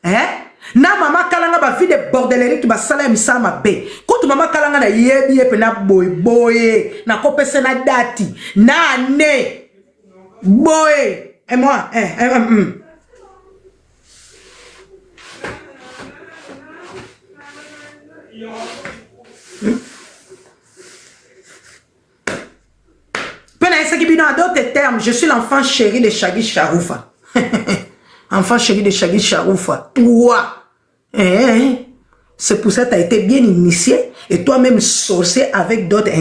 hein? Na mama kalanga ba vie de bordellerie tu ba sala misala mabe. Quand mama kalanga na yebi pe na boy na kopese na dati na ne boy et moi Pena essa qui bino à d'autres termes, je suis l'enfant chéri de Shaggy Charoufa. Enfant chéri de Shaggy Charoufa. Toi. C'est pour ça que tu as été bien initié et toi-même sorcier avec d'autres.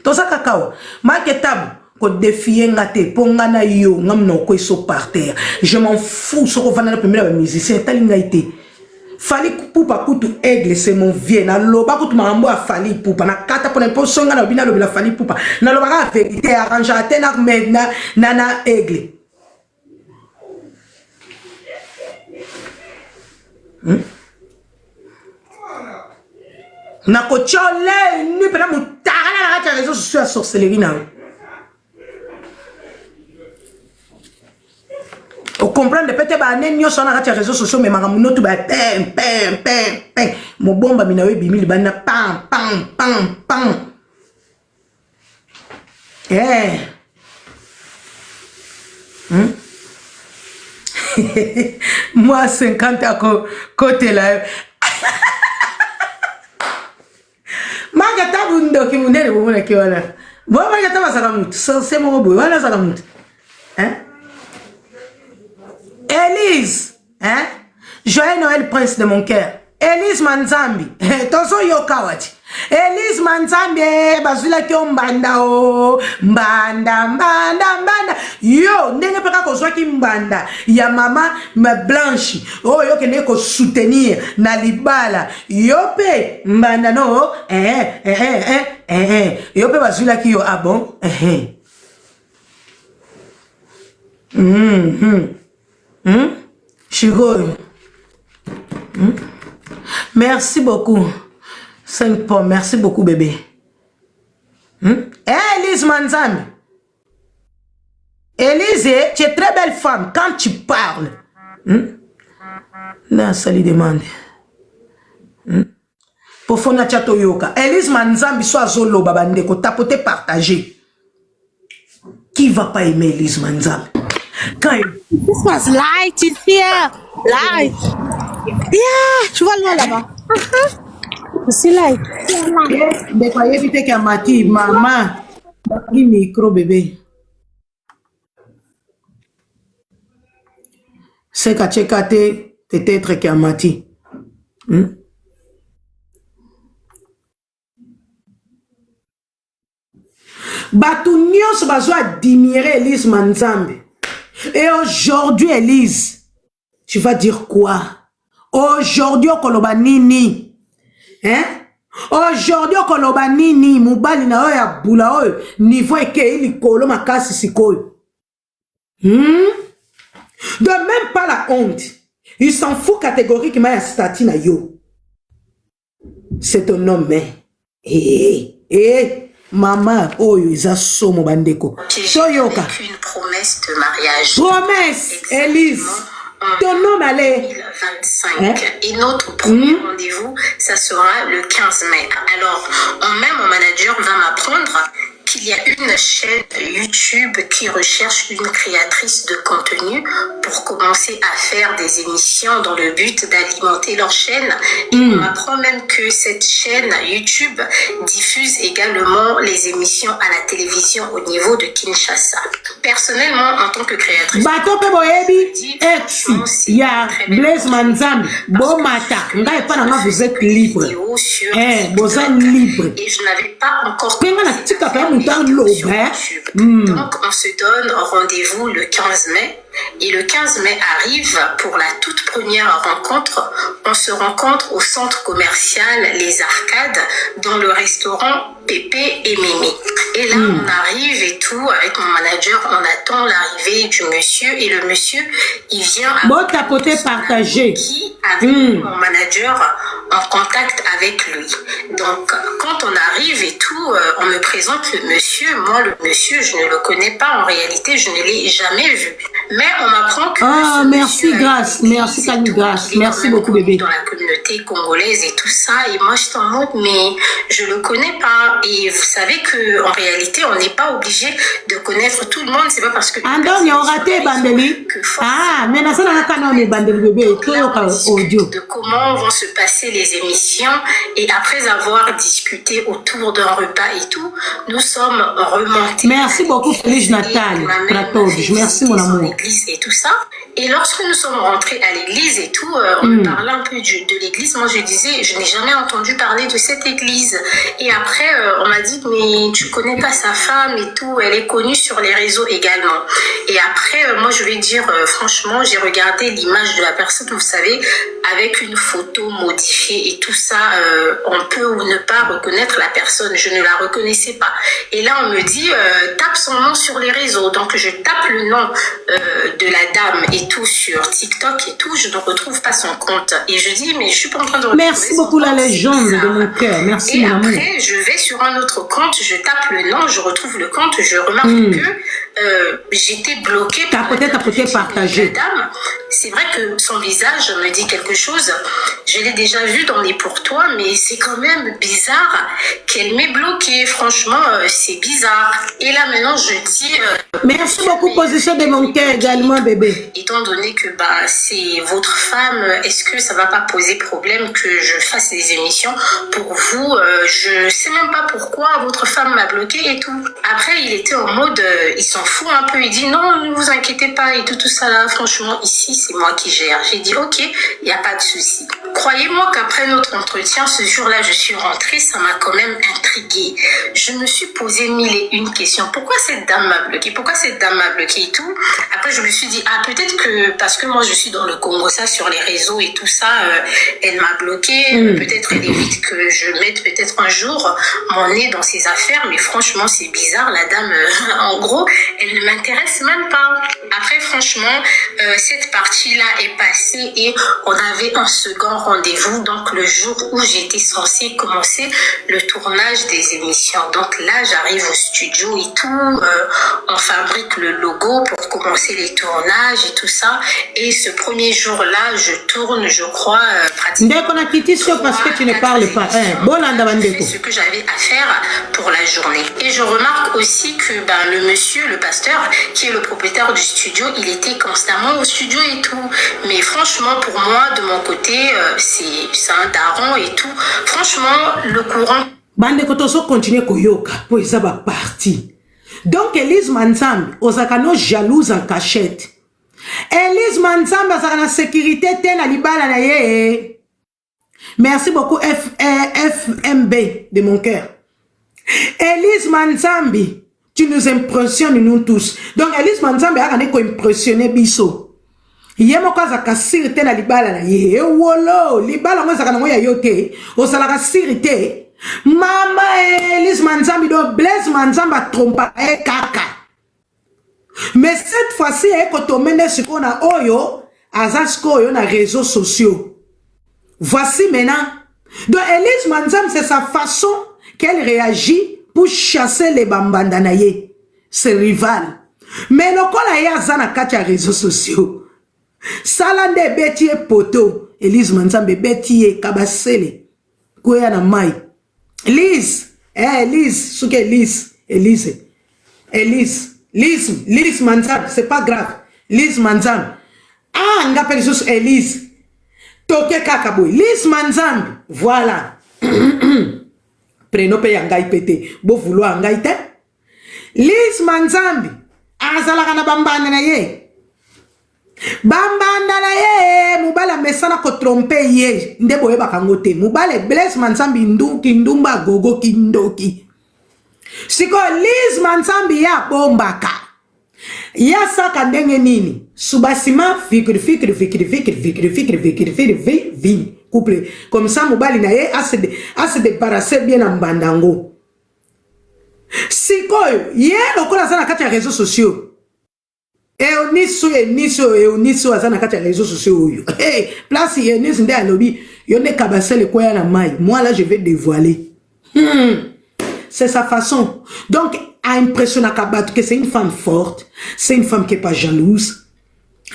Tout ça, cacao. Marketab, ko défier ngate, pongana yo, ngam no ko so par terre. Je m'en fous, ce qu'on va dans le premier musicien, talingaïté. Fali poupa kutu aigle, c'est mon vieux. Na loba kutu mambo a fali poupa. Na kata pour n'importe songa na obina lobila fali poupa. Na loba la vérité, arrange à tenak medna, nana aigle. Na kochole ni pena mutara na kata réseaux sociaux à sorcellerie na. Au comprendre peut-être ba nenyo sona kata réseaux sociaux mais maramuno tu ba pem mo bomba minawe bimili bana pam Moi 50 à côté là. Magata bundo ki munene bumuna ki wana. Bo magata basalamutu. C'est mon boy wana salamutu. Hein? Élise, hein? Joyeux Noël, prince de mon cœur. Élise Manzambi. Tozo yokawati. Élise Manzambi, bazula ki mbanda o. Mbanda. Yo, ndenge peka kozwa ki mbanda. Ya mama me blanche. Oh, yo kene ko soutenir na libala. Yo pe mbanda no. Yo pe bazula ki yo, ah bon? Chigo. Merci beaucoup. 5 pommes. Merci beaucoup, bébé. Élise Manzambi. Élise, tu es très belle femme quand tu parles. Là, ça lui demande. Pour Fona Chato Yoka. Élise Manzambi, soit Zolo Babandeko, tapoter, partager. Qui va pas aimer Élise Manzambi? This was light in here. Light. Yeah, tu vois le nom là-bas. C'est light. De quoi éviter qu'à Mati, maman, qui micro bébé. C'est qu'à checker peut-être qu'à Mati. Batunion se besoin admirer Élise Manzambi. Et aujourd'hui, Élise, tu vas dire quoi? Aujourd'hui, au Kolobanini. Hein? Aujourd'hui, au Kolobanini, Moubali na oya bula oyo, niveau eke ili kolo makasi sikoyo. De même pas la honte. Il s'en fout catégoriquement à stati na yo. C'est ton nom, maman, oyo, isa somo bandeko. Soyoka. Une promesse de mariage. Promesse, Élise. Ton nom allait 2025. Et notre premier rendez-vous, ça sera le 15 mai. Alors, mon manager va m'apprendre qu'il y a une chaîne YouTube qui recherche une créatrice de contenu pour commencer à faire des émissions dans le but d'alimenter leur chaîne. Et on m'apprend même que cette chaîne YouTube diffuse également les émissions à la télévision au niveau de Kinshasa. Personnellement, en tant que créatrice, Blaise Manzambi, bon matin, vous êtes libre. Vous êtes libre. Et je n'avais pas encore Donc on se donne rendez-vous le 15 mai. Et le 15 mai arrive pour la toute première rencontre. On se rencontre au centre commercial Les Arcades dans le restaurant Pépé et Mimi. Et là, on arrive et tout, avec mon manager, on attend l'arrivée du monsieur. Et le monsieur, il vient partagé. Qui, avec mon manager, en contact avec lui. Donc, quand on arrive et tout, on me présente le monsieur. Moi, le monsieur, je ne le connais pas. En réalité, je ne l'ai jamais vu. Mais on m'apprend que... Ah, merci, grâce. Merci, Camille, grâce. Merci beaucoup, bébé. Dans la communauté congolaise et tout ça. Et moi, j'étais en mode, mais je le connais pas. Et vous savez qu'en réalité, on n'est pas obligé de connaître tout le monde. C'est pas parce que... Andon, il y a raté, Bandeli. Ah, mais là, ça n'a pas de Bandeli, bébé. De comment vont se passer les émissions. Et après avoir discuté autour d'un repas et tout, nous sommes remontés. Merci beaucoup, Félix Natal. Merci, mon amour. L'église et tout ça. Et lorsque nous sommes rentrés à l'église et tout, on me parlait un peu de l'église. Moi, je disais, je n'ai jamais entendu parler de cette église. Et après, on m'a dit, mais tu connais pas sa femme et tout. Elle est connue sur les réseaux également. Et après, moi, je vais dire, franchement, j'ai regardé l'image de la personne, vous savez, avec une photo modifiée et tout ça. On peut ou ne pas reconnaître la personne. Je ne la reconnaissais pas. Et là, on me dit, tape son nom sur les réseaux. Donc, je tape le nom de la dame et tout sur TikTok et tout. Je ne retrouve pas son compte. Et je dis, mais je suis pas en train de retrouver Merci beaucoup, la légende de mon cœur. Merci, et mon amour. après, je vais sur un autre compte, je tape le nom, je retrouve le compte, je remarque que j'étais bloquée par peut-être partagé. la dame. C'est vrai que son visage me dit quelque chose. Je l'ai déjà vu dans les pour toi, mais c'est quand même bizarre qu'elle m'ait bloquée. Franchement, c'est bizarre. Et là, maintenant, je dis... Merci beaucoup, position de mon cœur également, bébé. Étant donné que c'est votre femme, est-ce que ça va pas poser problème que je fasse des émissions pour vous? Je sais même pas pourquoi votre femme m'a bloqué et tout. Après, il était en mode, il s'en fout un peu. Il dit non, ne vous inquiétez pas et tout ça là. Franchement, ici, c'est moi qui gère. J'ai dit ok, il n'y a pas de souci. Croyez-moi qu'après notre entretien, ce jour-là, je suis rentrée, ça m'a quand même intriguée. Je me suis posé mille et une questions. Pourquoi cette dame m'a bloqué? Pourquoi cette dame m'a bloqué et tout? Après, je me suis dit, ah, peut-être que parce que moi, je suis dans le Congo, ça, sur les réseaux et tout ça, elle m'a bloqué. Peut-être elle évite que je mette peut-être un jour mon nez dans ses affaires. Mais franchement, c'est bizarre. La dame, en gros, elle ne m'intéresse même pas. Après, franchement, cette partie-là est passée et on avait un second rendez-vous. Donc, le jour où j'étais censée commencer le tournage des émissions. Donc là, j'arrive au studio et tout. On fabrique le logo pour commencer les tournages et tout ça. Et ce premier jour-là, je tourne, je crois, pratiquement... Dès qu'on a quitté ça parce que tu ne parles pas. C'est ce que j'avais à faire pour la journée. Et je remarque aussi que le monsieur, le pasteur, qui est le propriétaire du studio, il était constamment au studio et tout. Mais franchement, pour moi, de mon côté, c'est un daron et tout. Franchement, le courant... Bande kotoso continue koyoka pour ça va parti. Donc Elise Manzambe, osakano jalouse en cachette. Elise Manzambe a na sécurité ten alibala na ye. Merci beaucoup FMB de mon cœur. Elise Manzambe, tu nous impressionnes nous tous. Donc Elise Manzambe a ko impressionner biso. Yemo kaza ka sirite na libala na ye. Wolo, libala mo zakana mo ya yote. Osala sirite. Mama Elise Manzambe do Blaise Manzambe a trompa kaka. Mais cette fois-ci, quand on mène ce qu'on a oyo, azasko yo na réseaux sociaux. Voici maintenant. Donc Elise Manzambe, c'est sa façon qu'elle réagit pour chasser les bambandanaye, ses rivales. Mais le qu'on a ya zana katia réseaux sociaux. Salande betie poto, Elise Manzambe betie kabasele. Koya na mai. Lise, Lise, ce que Lise Manzambe, c'est pas grave. Lise Manzambe. Ah, on appelle juste Elise. Toke kakaboy. Lise Manzambe. Voilà. Preno pe yangai pete. Bo vouloir yangai te. Lise Manzambe. Azala kana bambanda na ye. Bambanda na ye. Mubala mesana ko trompe ye. Ndebo yeba kangote. Mubale Blaise Manzambe nduki ndumba gogo kindoki. Siko Lise Manzambe ya bombaka. Ya saka ndenge nini. Subasima fikri. Couple. Comme ça, Moubali na ye a se débarrasser bien en bandango. Siko ye lokola zana kati ya réseaux sociaux. Oniso azana kati ya réseaux sociaux. Hey, place ye niso nde alobi. Yone kabasele koya na mai. Moi là je vais dévoiler. C'est sa façon. Donc, à impressionner Kabat que c'est une femme forte, c'est une femme qui n'est pas jalouse,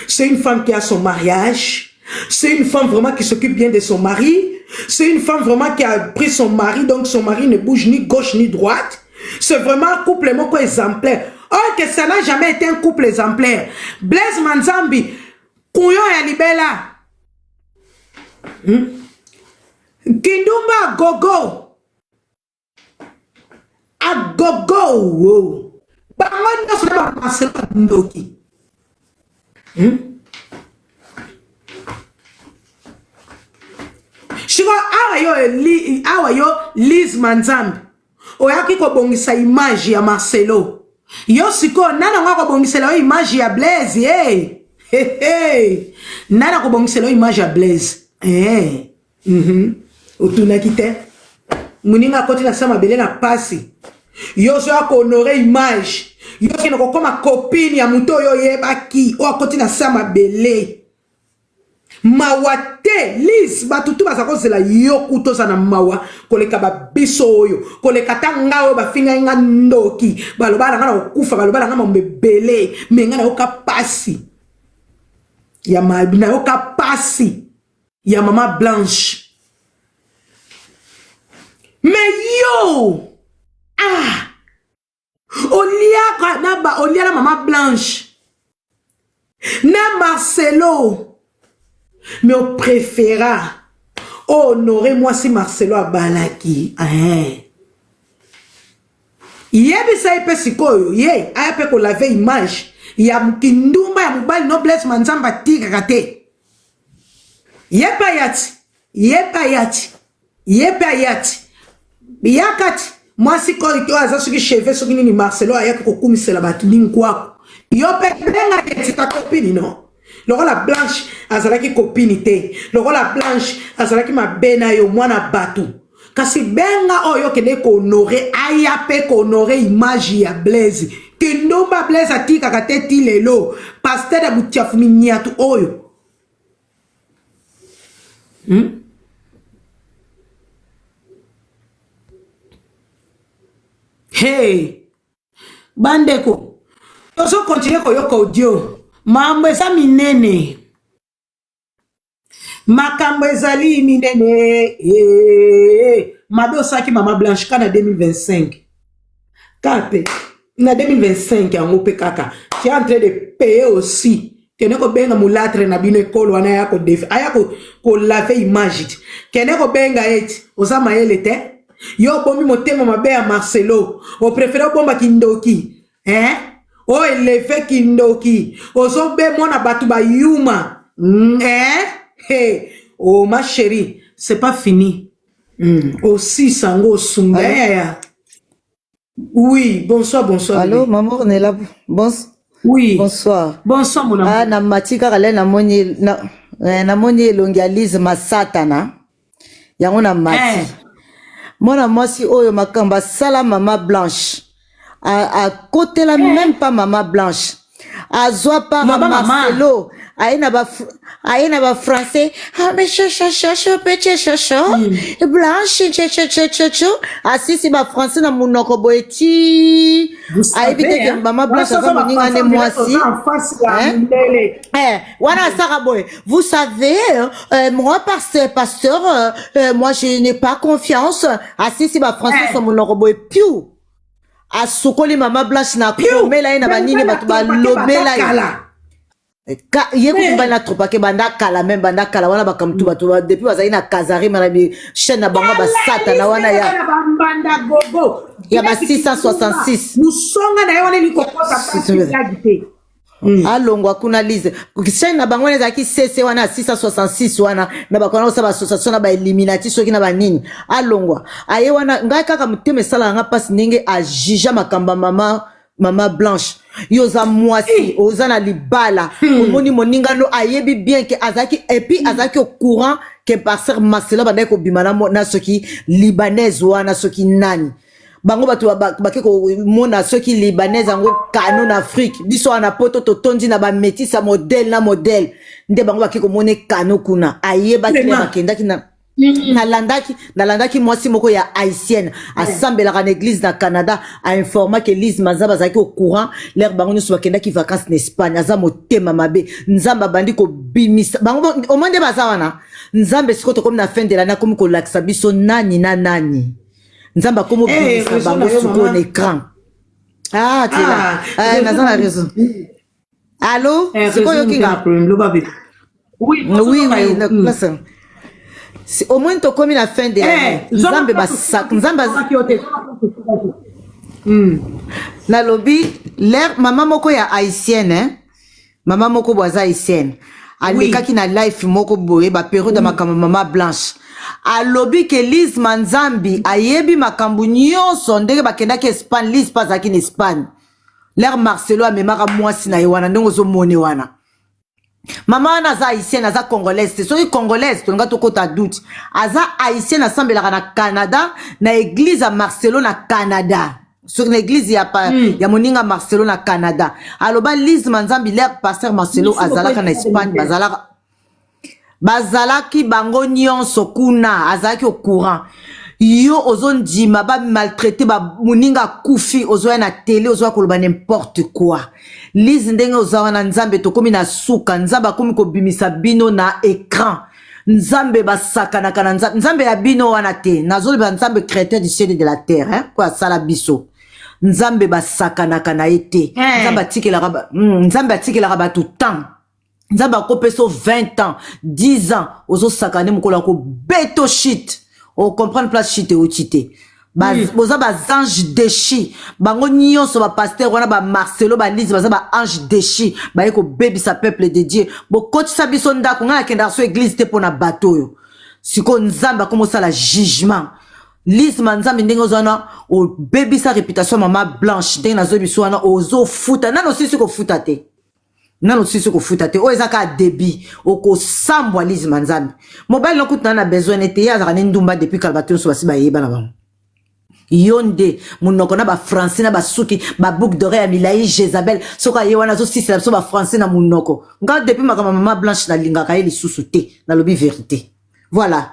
C'est une femme qui a son mariage. C'est une femme vraiment qui s'occupe bien de son mari. C'est une femme vraiment qui a pris son mari, donc son mari ne bouge ni gauche ni droite. C'est vraiment un couple exemplaire. Or que ça n'a jamais été un couple exemplaire. Blaise Manzambi, Kouyo ya Libela. Kindumba Gogo. A Gogo. Bangon na suna ba Marcelo Ndoki. Shiko awa yo Liz Manzambi. Oyaki ko bongisa image ya Marcelo. Yo siko nana nga ko bongisela image ya Blaise. Hey. Nana ko bongisela image ya Blaise. Otuna kite. Muninga koti na sama bele na pasi. Yo so ko honore image. Yo kino ko koma copine ya muto yo yebaki. O koti na sama bele. Mawate Liz batutu basakozela yo kutoza na mawa koleka ba biso oyo koleka tanga o ba finga nga ndoki balobala nga na okufa balobala nga mbebele menga na yoka pasi ya na yoka pasi ya mama Blanche mais yo olia na mama Blanche na Marcelo. Mais on préféra honorer moi si Marcelo a balaki. Yebi sa ipe sikoyo. Ye, ayape ko lave image. Ya mkindumba ya mubali no Blaise Manzambi tika kate. Yepa yati. Yakati. Moi si ko ito aza suki cheve suki nini Marcelo ayake kokumisela batu ninkwako. Yope benga yetita kopini no. Loko la Blanche azalaki copine te. Loko la Blanche azalaki mabena yo mwana batu. Kasi benga oyo kene ko honore ayape ko honore image ya Blaise. Kindomba Blaise atika kate ti lelo. Pasteur da butiafu miniatu oyo. Hey. Bandeko. Tozo continue koyoka audio. Mambo eza minene. Makambo ezali minene. Mado saki mama Blanche kana 2025. Kape. Na 2025 yango pe kaka. Tu es en train de payer aussi. Kene ko benga mulatre na bino ekolo wana ya ko defi. Aya ko lave image. Kene ko benga eti. Oza mayele te. Yo bombi motema mabe ya Marcelo. O préféré bomba kindoki. O elefe kindoki. Ozo be mona batu ba yuma. Oh ma chérie, c'est pas fini. Aussi sango sumba. Oui, bonsoir. Allô, maman, on est là. Oui. Bonsoir. Bonsoir mon amour. Na matika kale na moni elongialize masatana. Yango na mati. Mona mwasi oyo makamba sala mama Blanche. À côté là même pas maman Blanche. À Zoa pas Marcelo. Aïna ba français. Ah mais petit Blanche si ba français na munoko boeti. Aïbite que maman Blanche a moninga ne mwasi. Wana saka boy. Vous savez moi pasteur moi je n'ai pas confiance. Si ba français na munoko boeti. A sokoli mama Blanche na komela ina banini batu ba lobela ye ko bana tropa ke banda kala même banda kala wana bakamtu batu depuis bazali na kazari mana bi chaîne na bango ba sata na wana ya banda gogo ya ba 666 musonga na wana ni kokota pa alongwa kuna lise chaîne na bango wana ki cc wana 666 wana na bakona osaba association na ba eliminati soki na banini alongwa aye wana ngai kaka muteme sala nga passe ndenge a jija makamba mama Blanche yoza mwasi oza na libala omoni moninga no ayebi bien que azaki et puis azaki au courant que pasteur Marcelo bandai ko bimana na soki libanaise wana soki nani bango batu bakeko mona soki libanaise ngo canon Afrique biso wana poto totondi na ba métisse modèle na modèle nde bango bakeko mone canon kuna ayeba kile bakenda kina nalandaki mwasi moko ya haïtienne asambelaka na église na Canada ainforma que Lise Manzambe azalaki au courant l'air bango nyonso bakendaki vacances na Espagne aza motema mabe nzambe abandi kobimisa bango au nde baza wana nzambe sikoyo tokomi na fin de l'année akomi kolakisa biso nani na nani nzambe akomi obimisa bango sikoyo na écran tela naza na raison allo sikoyo yokinga oui au moins tokomi na fin de l'année nzambe nalobi l'air mama moko ya haïtienne mama moko boaza haïtienne alekaki na life moko boye ba période makambo mama blanche alobi ke Lise Manzambe ayebi makambo nyonso ndenge bakendaki Espagne Lise pasaki na Espagne l'air Marcelo amemaka mwasi na ye wana ndenge ozomone wana mama wana aza haïtienne aza congolaise soki congolaise tolinga tokota doute aza haïtienne asambelaka na Canada na église ya Marcelo na Canada sur l'église ya moninga Marcelo na Canada aloba Lise Manzambe l'air pasteur Marcelo azalaka na Espagne bazalaki bango nyonso kuna azalaki au courant yo ozondima ba maltraité ba moninga kufi ozoya na télé ozoya koloba n'importe quoi Lise ndenge ozawa na nzambe tokomi na suka nzambe akomi kobimisa bino na écran nzambe basakanaka na nzambe ya bino wana te nazoloba nzambe créateur du ciel et de la terre kwa sala biso nzambe basakanaka na ye te nzambe atikelaka bato temps nzambe akopeso 20 ans 10 ans ozosakane mokolo ako beto shit o comprendre place shit e otite boza ba ange déchi bango nyonso ba pasteur wana ba Marcelo ba Lise baza ba ange déchi ba yeko baby sa peuple de Dieu bokotisa biso ndako ngana kenda so église te pona bato yo siko nzamba komo sala jugement Lise Manzambe ndenge ozana o baby sa réputation mama blanche ndenge nazo biso wana ozo futa nano sisi ko futa te nano sisi ko futa te o ezaka débit oko sambwa Lise Manzambe mobile no kuta na besoin ete ya zaka ndumba depuis kalbato so basi ba yeba na bango yonde munoko na ba français na ba suki ba boucle d'oreille milai Jezabel soka ye wana zo sisela so ba français na munoko nga depuis makama mama blanche na linga ka ye lisusu te na lobi vérité voilà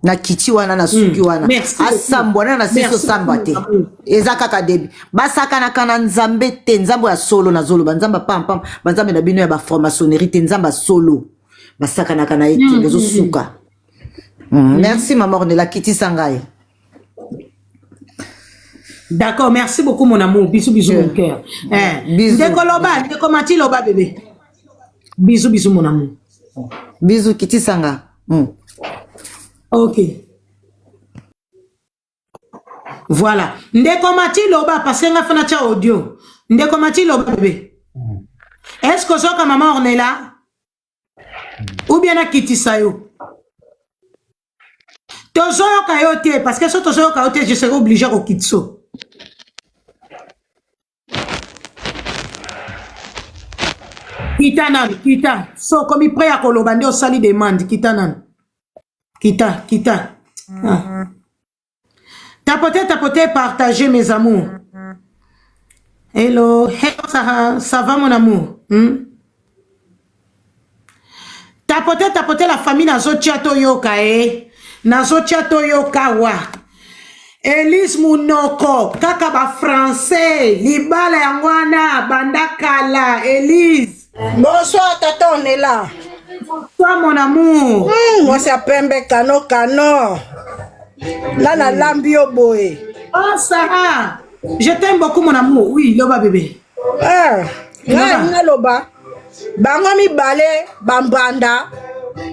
na kiti wana na suki wana asambwana na siso samba te ezaka ka debi basaka na kana nzambe te nzambo ya solo na zolo banzamba pam banzambe na bino ya ba franc-maçonnerie te nzamba solo basaka na kana ete zo suka merci maman de la kiti sangai. D'accord, merci beaucoup mon amour. Bisous, bisous mon cœur. Bisous. Ndeko mati loba bébé. Bisous, bisous mon amour. Bisous Kiti Sanga. Ok. Voilà. Ndeko mati loba parce que nga fana cha audio. Ndeko mati loba bébé. Est-ce que soka maman on est là? Ou bien na Kiti Sayo? Tozoyo kayote parce que si tozoyo kayote je serai obligé au kitso. Kita, so comme il prêt à kolobande au sali demande, kita. Tapoter, partager mes amours. Hello, ça va mon amour? Tapoter la famille nazo chato yoka nazo chato yoka wa. Elise Munoko, kaka ba français, libala yangwana, bandakala, Elise. Bonsoir, tata, on est là. Bonsoir, mon amour. Moi, c'est Pembe Kano. Là, na lambio boy. Oh, Sarah. Je t'aime beaucoup, mon amour. Oui, loba bébé. Loba. Bango mi bale, bambanda.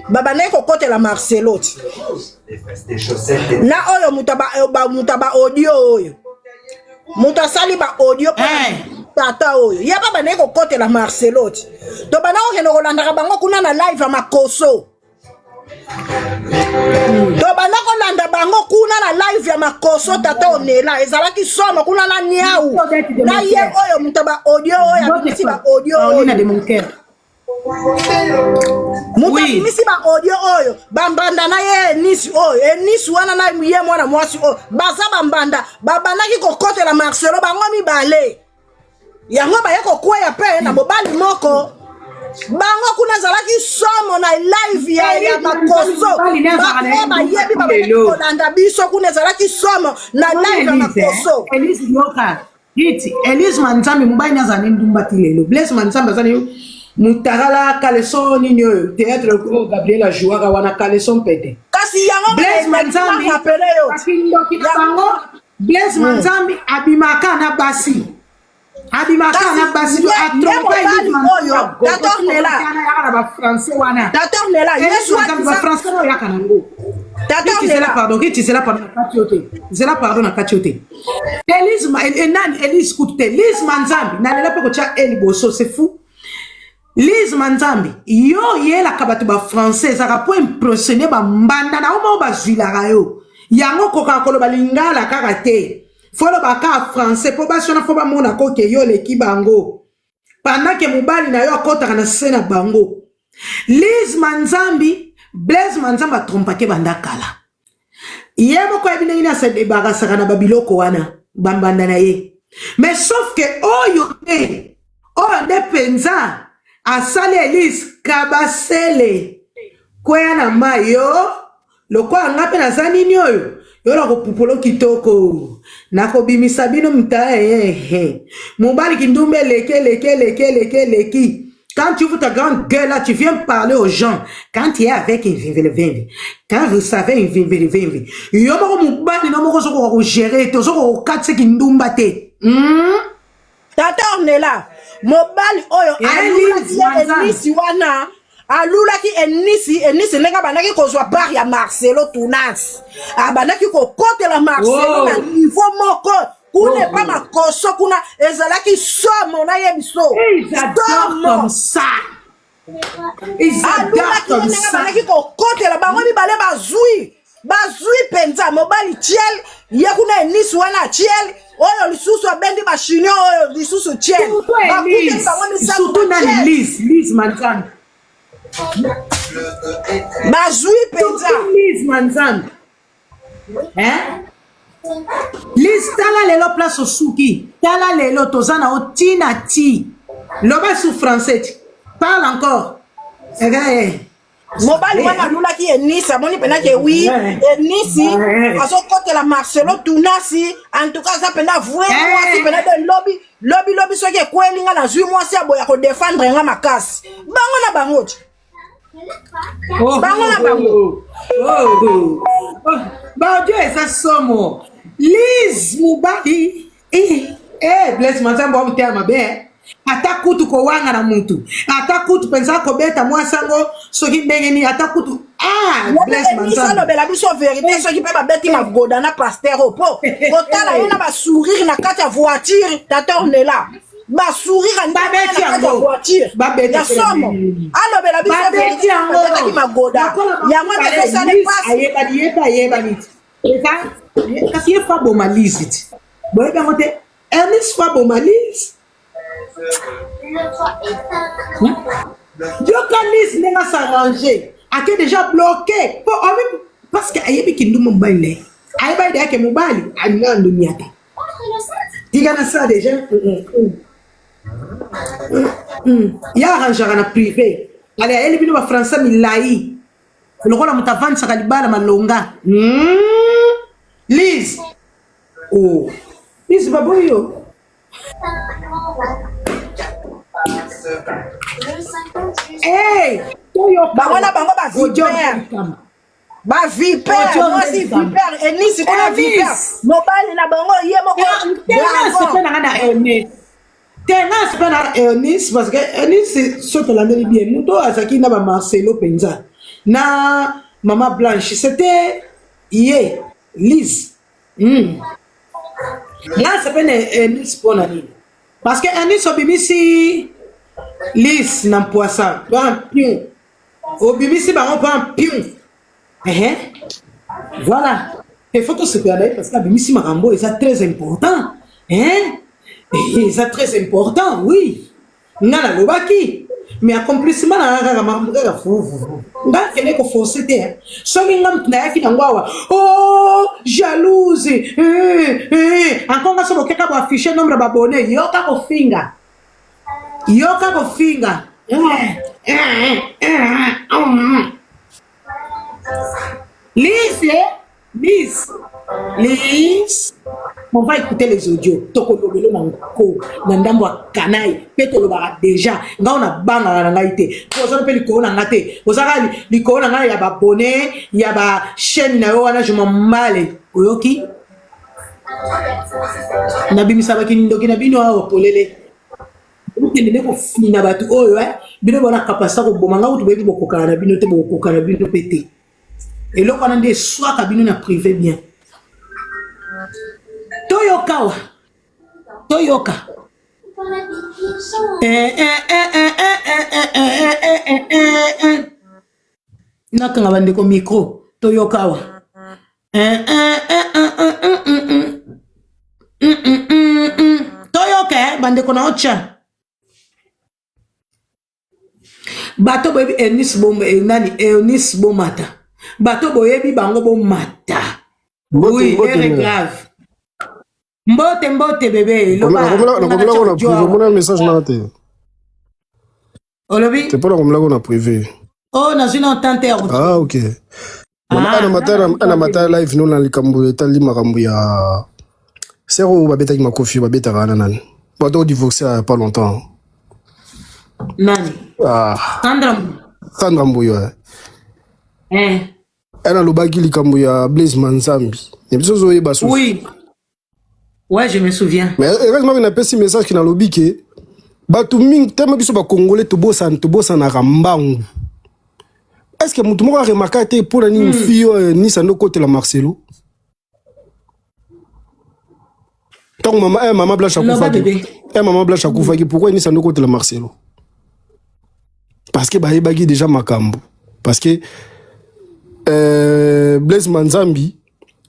Babane kokote la Marcelote. Na oyo mutaba audio oyo. Mutasali ba audio. Tata oyo ya baba neko kote la Marcelote to bana o heno kolanda bango kuna na live ya makoso to bana kolanda bango kuna na live ya makoso tata onela ezalaki somo kuna na niau na ye oyo mutaba audio oyo bisi ba audio oyo na de mon cœur misi ba audio oyo bambanda na ye nisi oyo nisi wana na ye mwana mwasi oyo baza bambanda babanaki kokote la Marcelo bango mibale yango ba yako kwa ya pe na mobali moko bango kuna zalaki somo na live ya makoso bayebi bakolanda biso kuna zalaki somo na live ya makoso. Elise yoka hiti Elise Manzambi mobali nazani ndumbati lelo Blaise Manzambi azani mutarala kaleson nini oyo théâtre ko Gabriela jouaka wana kaleson pete kasi yango Blaise Manzambi akindoki na bango Blaise Manzambi abimaka na basi abimaka na basi atrompa Elise Manzambi ba français wana dator nela Yesu ba français no yakana ngo pardon, qui c'est là pardon na katiote. C'est là pardon na katiote. Elise Elise écoute Elise Manzambi na lela pe ko cha eliboso c'est fou. Lise Manzambi yo yela kabatu ba français ça po impressionner ba mbanda na o ba zwila yo. Yango koka koloba lingala karate. Folo ba ka français po ba sona fo ba mona ko ke yo le kibango. Pendant que mobali na yo akota na sena bango. Lise Manzambi Blaise Manzambi atrompake banda kala. Yemo ko ebine ina se débarrasser na babiloko wana bambanda na ye. Mais sauf que oyo de penza asali Elise kabasele kwea na mayo loko ngape na zanini oyo yo la kopupolo kitoko na kobimisa bino mtae mobali kindumbe leki. Quand tu ouvres ta grande gueule là, tu viens parler aux gens. Quand tu es avec un vimvele, quand vous savez un vimvele, yo mo mobali no mo ko gérer to so ko katse kindumba te. Tata Ornella, mobali oyo Elise wana alula ki Enisi nenga banaki ko zwa bar ya Marcelo Tunas. Abanaki ko kote la Marcelo na niveau moko. Kune pas ma koso kuna ezalaki somo na yebiso. Ils adorent comme ça. Ils adorent comme ça. Banaki ko kote la bango mi bale bazui penza mobali tiel yakuna Enisi wana tiel oyo lisusu abendi ba chino oyo lisusu tiel. Surtout na Lise Manzambi. Bazui penza Lise Manzambi. Hein? Lise tala lelo place au souki. Tala lelo tozana o tina ti. Loba sous français. Parle encore. Mobali wana lula ki Enisi amoni pena ke oui Enisi aso kote la Marcelo Tunasi en tout cas ça pena vrai moi si pena de lobby so ke kwelinga na zui moi si aboya ko défendre nga makasi bango na bango Bah Dieu ça somo Lise mobali Blaise Manzambi wa mtema be atakutu ko wanga na mutu atakutu penza ko beta mwasango soki ndengeni atakutu Blaise Manzambi ça bela biso vérité soki pe ba beti ma goda na pasteur opo kotala yona ba sourire na kati ya voiture Tata Ornella ba sourire na kati ya voiture ya somo alobela biso vérité ki ma goda ya mwa te ça ne passe ayeba niti kasi ye fa boma Lise ti boyeba ngote Ernest fa boma Lise Yoka Lise nenga s'arranger ake déjà bloqué parce que ayebi kindu mobile ayeba ide ake mobile anando nyata digana ça déjà ya arrangera na privé ale ele bino ba français milai lokola mutavani sakalibala malonga Lise Lise baboyo bango ba vipère moi si vipère Enisi kuna vipère mobali na bango ye moko tenga spena Ernest parce que Ernest soto la ndeli bien muto azaki na ba Marcelo penza na Maman Blanche c'était Lise là c'est pas Ernest pour la ligne parce que Ernest obimisi Lise na poisson ba pion obimisi ba on prend pion voilà il faut que se perdre parce que obimisi marambo c'est très important c'est très important, oui. Nana lobaki, mais accomplissement na kaka mamuka fufu. Nga kene ko forcété. So ngam na yaki ngwawa. Oh, jalouse. Ankonga so bokeka ba afficher nombre d'abonnés. Yoka ko finga. Lise. On va écouter les audios. Tokolobelo nango na ndambo kanai peto loba déjà nga on a banga na ngaite pozo pe liko na ngate ozaka liko na ngaya ba abonné ya ba chaîne na yo wana je m'en male oyoki na bimisa ba kindoki na bino awo polele ukende ko fina batu oyo bino bona kapasa ko bomanga utu bebi bokokana na bino te bokokana bino pété et là on a des soins ka bino na privé bien Toyoka. Nakanga bande ko micro Toyoka. Toyoka bande ko na ocha. Bato boyebi Eunice Bomba nani Eunice Bomata. Bato boyebi bango bomata. Oui, c'est grave. Mbote bébé. On a un message là. C'est pas là qu'on a privé. Oh, dans une entente. Ah, ok. Ana mata live nous dans le Cambodge, tali makambu ya. C'est où babeta qui m'a confié babeta rana nan. Moi donc divorcé il y a pas longtemps. Nani? Ah. Sandra Mbuyo. Elle a le bagi likambu ya Blaise Manzambi. Oui. Ouais, je me souviens. Mais heureusement qu'on a pas ce message qui n'a lobby que batu ming tellement biso ba congolais to bossa na rambangu. Est-ce que mutu moko a remarqué pour ni fille ni sando côté la Marcelo? Tant maman blanche à Koufa. Maman blanche à Koufa pourquoi ni sando côté la Marcelo? Parce que ba bagi déjà makambo. Parce que Blaise Manzambi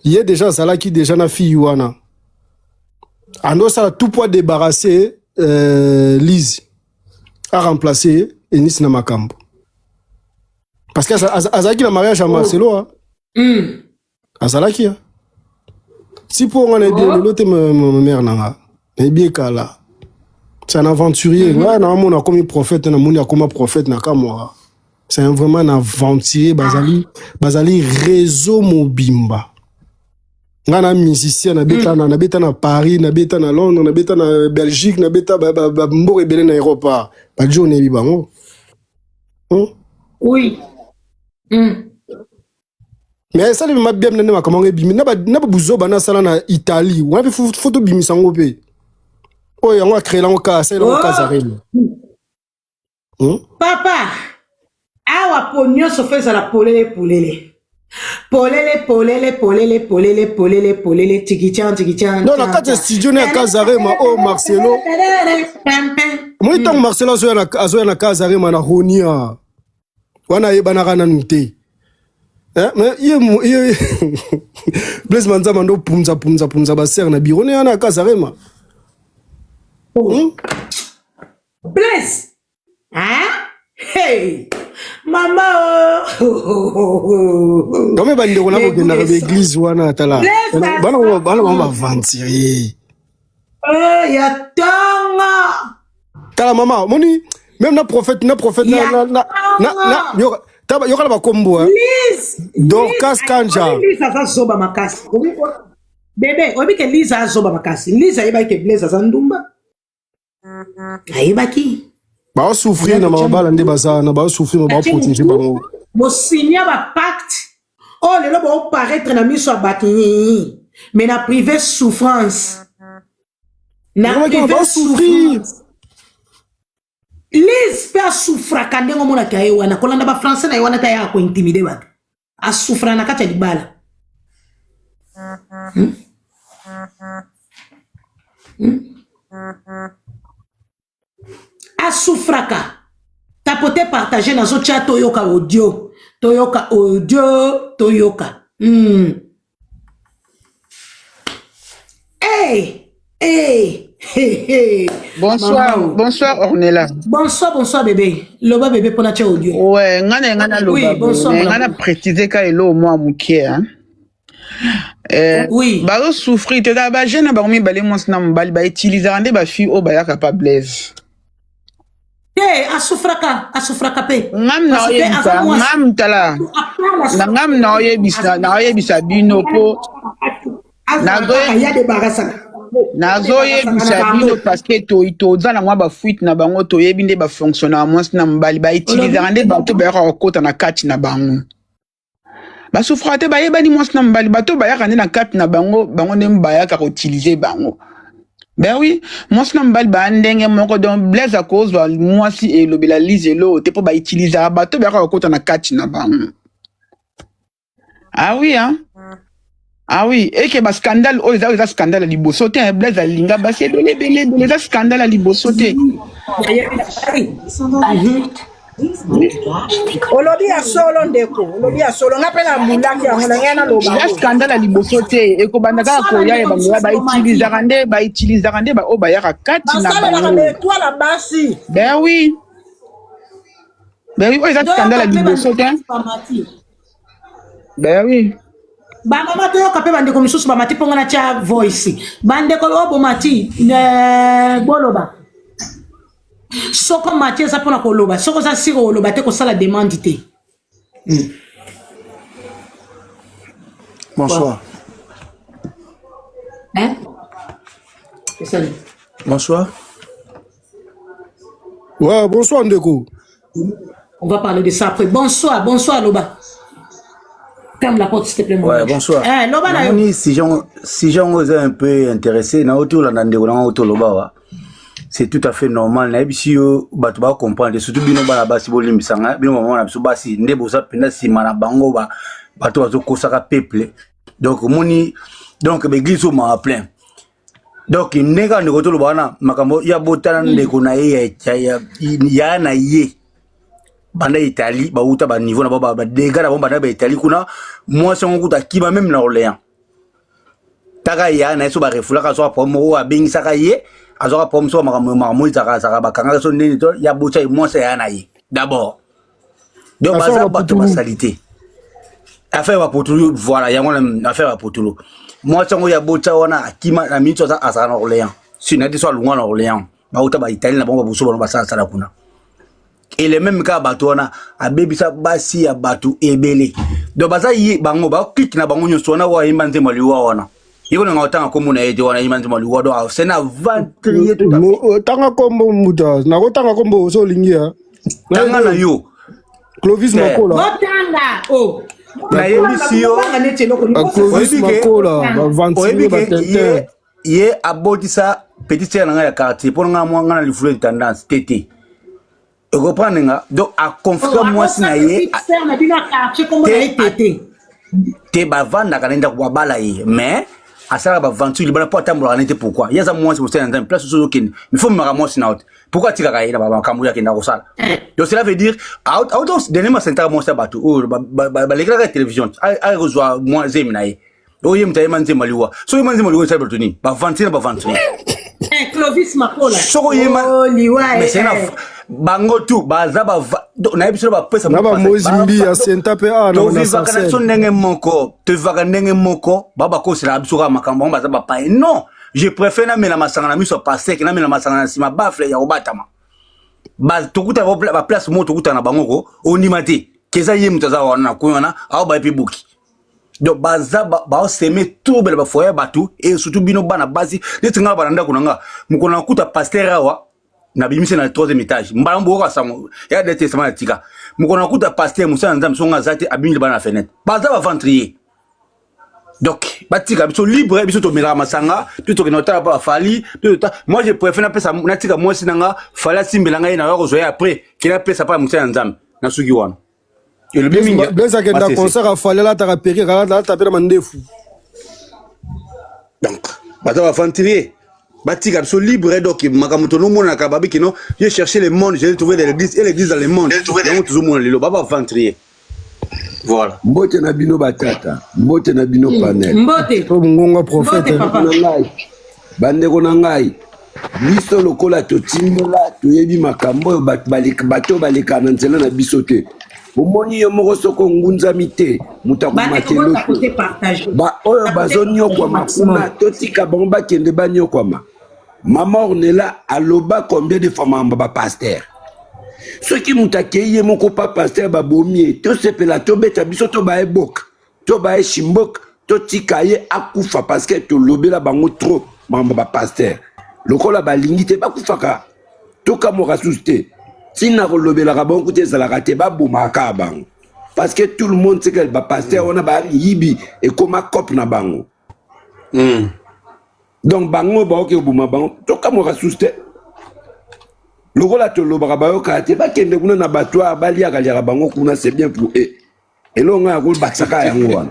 il y a déjà Zala qui déjà na fille wana. Ando ça tout pour débarrasser Lise a remplacé Eunice na makambo. Parce que Azaki na mariage à Marcelo Azalaki si pour on a dit l'autre ma mère nanga et bien kala c'est un aventurier ouais normalement on a comme prophète na moni a comme prophète na kamwa c'est vraiment un aventurier bazali réseau mobimba ngana musicien na beta na Paris na beta na Londres na beta na Belgique na beta mbo rebele na Europa ba journée bi bango oui mais ça le m'a bien na comment bimi na ba buzo bana sala na Italie on a fait photo bimi sango pe oh on a créé la ka ça la Casarel papa awa ponyo so fait la polele tigichan non la carte studio na Casarema oh Marcelo moi tant Marcelo azo na Casarema na Honia wana yebana kana nte mais il Blaise Manzambi ndo punza ba ser na biro ne na Casarema Blaise hey Mama Comme bande on a beaucoup dans l'église wana tala. Bana va avancer. Ya tanga. Tala maman, moni même na prophète na yokala ba kombo Dorcas Kanja. Lisa za zoba makasi. Bébé, obi ke Lisa zoba makasi. Lisa yeba ke Blaise za ndumba. Ayebaki. Ba souffrir na mabala nde bazana ba souffrir ba protéger bango bo signer ba pacte oh lelo bo paraître na miso batini mais na privé souffrance na privé souffrance Lise pe souffra kande ngo mona kae wana kolanda ba français na wana ta ya ko intimider ba a souffra na kacha dibala a souffraka tapoter partager dans autre chat Toyoka audio hey bonsoir Mama. Bonsoir Ornella bonsoir bébé loba bébé pour na chat audio ouais ngana loba oui, bonsoir ngana préciser ka elo moi mukie hein oui ba souffrir te da ba jeune ba mi balé mon na mbali ba utiliser ande ba fille o ba ya capable Blaise asufraka pe. Ngam tala. Ngam na oyebisa bino po. Nazoyebisa bino parce que toza na mwa ba fuite na bango toyebi nde ba fonctionner moins na mbali ba utiliser nde bato ba yakota na kati na bango. Ba souffra te ba yebani moins na mbali bato ba yakane na kati na bango nde mbayaka ko utiliser bango. Ben oui, moi je n'ai pas ndenge moko donc blaise à cause moi si et le bela lise lo te po ba utiliser bato ba ko na kati na bango. Ah oui hein. Ah oui, et que ba scandale oh les scandale li bosote un blaise à linga ba c'est les scandale li bosote. Olobi ya solo ndeko, olobi ya solo ngapela mulaki ya ngana loba. Ya scandale li bosote e ko bandaka ko ya ba utiliser ba o ba ya kati na ba. Mais toi la basi. Ben oui, oh les scandale li bosote. Ben oui. Bangama to yoka pe bandeko misusu ba mati ponga na cha voice. Bandeko obo mati boloba. Soko mati za pona koloba. Soko za siro koloba te ko sala demande te. Bonsoir. Hein? C'est ça. Bonsoir. Ouais, bonsoir Ndeko. On va parler de ça après. Bonsoir Loba. Ferme la porte s'il te plaît. Ouais, bonsoir. Loba là. Si j'en osais un peu intéressé, na autour la Ndeko na autour Loba. C'est tout à fait normal. Na bisi yo bato ba comprendre surtout bino ba basi bolimbisanga bino mama na biso basi ndebo za penda sima na bango ba bato bazo kosaka peuple. Donc moni donc l'église au ma plein. Donc nega ndeko to lobana makambo ya botana ndeko na ye ya na ye. Banda Italie ba uta ba niveau na ba dega na bomba na ba Italie kuna moi son kuta kiba même na Orléans. Taka ya na so ba refula ka so promo a bing saka ye azora promo so makambo saka ba kanga so nini to ya bota moi ça ya na ye. D'abord. Donc ba ba salité. Affaire va potulu voilà ya ngona affaire va potulu. Moi songo ya bota wana akima na mito za asa na Orléans. Si na diso lunga na Orléans. Ba uta ba Italie na bomba buso ba sa sala kuna. Et le même cas batona a bebisa basi ya batu ebele do baza yi bango ba kiki na bango nyoso na wa imbanze maliwa wana yiko nga otanga ko muna eje wana imbanze maliwa do a sena ventrier tout à tanga kombo muta na ko tanga kombo so lingia tanga na yo Clovis Makola Botanga na yebisi yo Clovis Makola ba ventrier ba tete ye abotisa petit sœur nga ya quartier pour nga mo nga na lifule tendance tété. Donc à confrère moi sinaye te ba vanda kanenda kwa bala ye mais asala ba venture libana pas tambo kanete pourquoi yaza moi c'est dans place sur kin il faut me ramener sinaut pourquoi tika kaina ba kamuya kenda kosala donc cela veut dire out dernièrement c'est moi ça batu ba lekra télévision a rejoa moi zeminaye oye mtaye manze maliwa so manze maliwa ça bertoni ba venture Clovis Makola so yema mais c'est bango tu baza ba na ebiso ba pesa na ba mozimbi ya senta pe ana na sanse to ndenge moko te vaka ndenge moko baba ko sila biso ka makambo baza ba pa non je préfère na mela masanga na miso passer que na mela masanga na sima bafle ya obatama ba tokuta ba place mo tokuta na bango ko onimate keza ye mutaza wana kuona au ba epibuki donc baza ba s'aimer tout bel ba foyer batu et surtout bino bana basi netinga ba nda kunanga mukona kuta pasteur awa na bimise na 3e étage mbalambo ko sango ya de testament tika mukona kuta pasteur musa nzam songa zate abimile bana fenêtre baza ba ventrier donc batika biso libre biso to mela masanga to kinota ba fali to moi je préfère na pesa na tika moi sinanga fala simbelanga ina ko zoya après kila pesa pa musa nzam na suki wana et le biminga blesa que da concert a fali la ta périr la ta pera mandefu donc baza ba ventrier Batika so libre donc makamuto no mona ka babi kino j'ai cherché le monde j'ai trouvé de l'église et l'église dans le monde donc toujours mona lelo baba ventrier voilà mbote na bino batata mbote na bino panel mbote to ngonga prophète na ngai bande ko na ngai biso lokola to timbola to yebi makambo bato baleka na nzela na biso te omoni yo moko soko ngunzami te mutakumatelo ba oyo bazonyokwa makuna totika bango bakende banyokwama Mama Ornella aloba combien de femmes ba pasteur ceux qui m'ont accueilli mon copain pasteur babomier to sepela to beta biso to bae bok to bae shimbok to tikaye akufa parce que to lobela bango trop mamba ba pasteur lokola balingi te bakufaka to kamora susté tina ko lobela ka bango te zala ka te babuma ka bango parce que tout le monde sait que ba pasteur on a ba yibi et comme cop na bango donc bango ba ok buma bango to kamora susté lokola to lobaka bayoka te bakende kuna na batwa baliaka liaka bango kuna c'est bien pour eux elonga ya kolbatisaka yango wana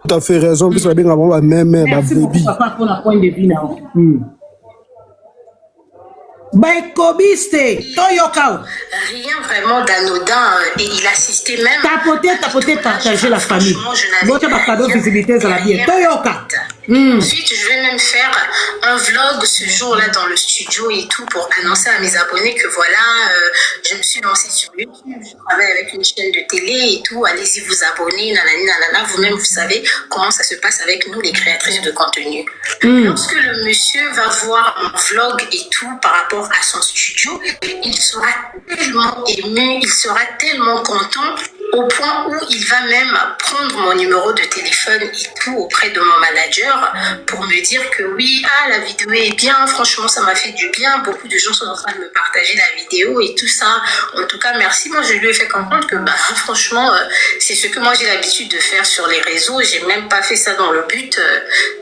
tu as fait raison parce que bien avant même merci beaucoup papa pour la point de vue là Baekobiste Toyokao rien vraiment d'anodin et il assistait même tapoter partager la famille votre cadeau visibilité dans la vie Toyoka ensuite je vais même faire un vlog ce jour-là dans le studio et tout pour annoncer à mes abonnés que voilà je me suis lancée sur YouTube, je travaille avec une chaîne de télé et tout, allez-y vous abonner, nanani nanana, vous-même vous savez comment ça se passe avec nous les créatrices de contenu. Lorsque le monsieur va voir mon vlog et tout par rapport à son studio, il sera tellement ému, il sera tellement content au point où il va même prendre mon numéro de téléphone et tout auprès de mon manager pour me dire que oui, la vidéo est bien, franchement ça m'a fait du bien, beaucoup de gens sont en train de me partager la vidéo et tout ça. En tout cas, merci. Moi, je lui ai fait comprendre que franchement, c'est ce que moi j'ai l'habitude de faire sur les réseaux. J'ai même pas fait ça dans le but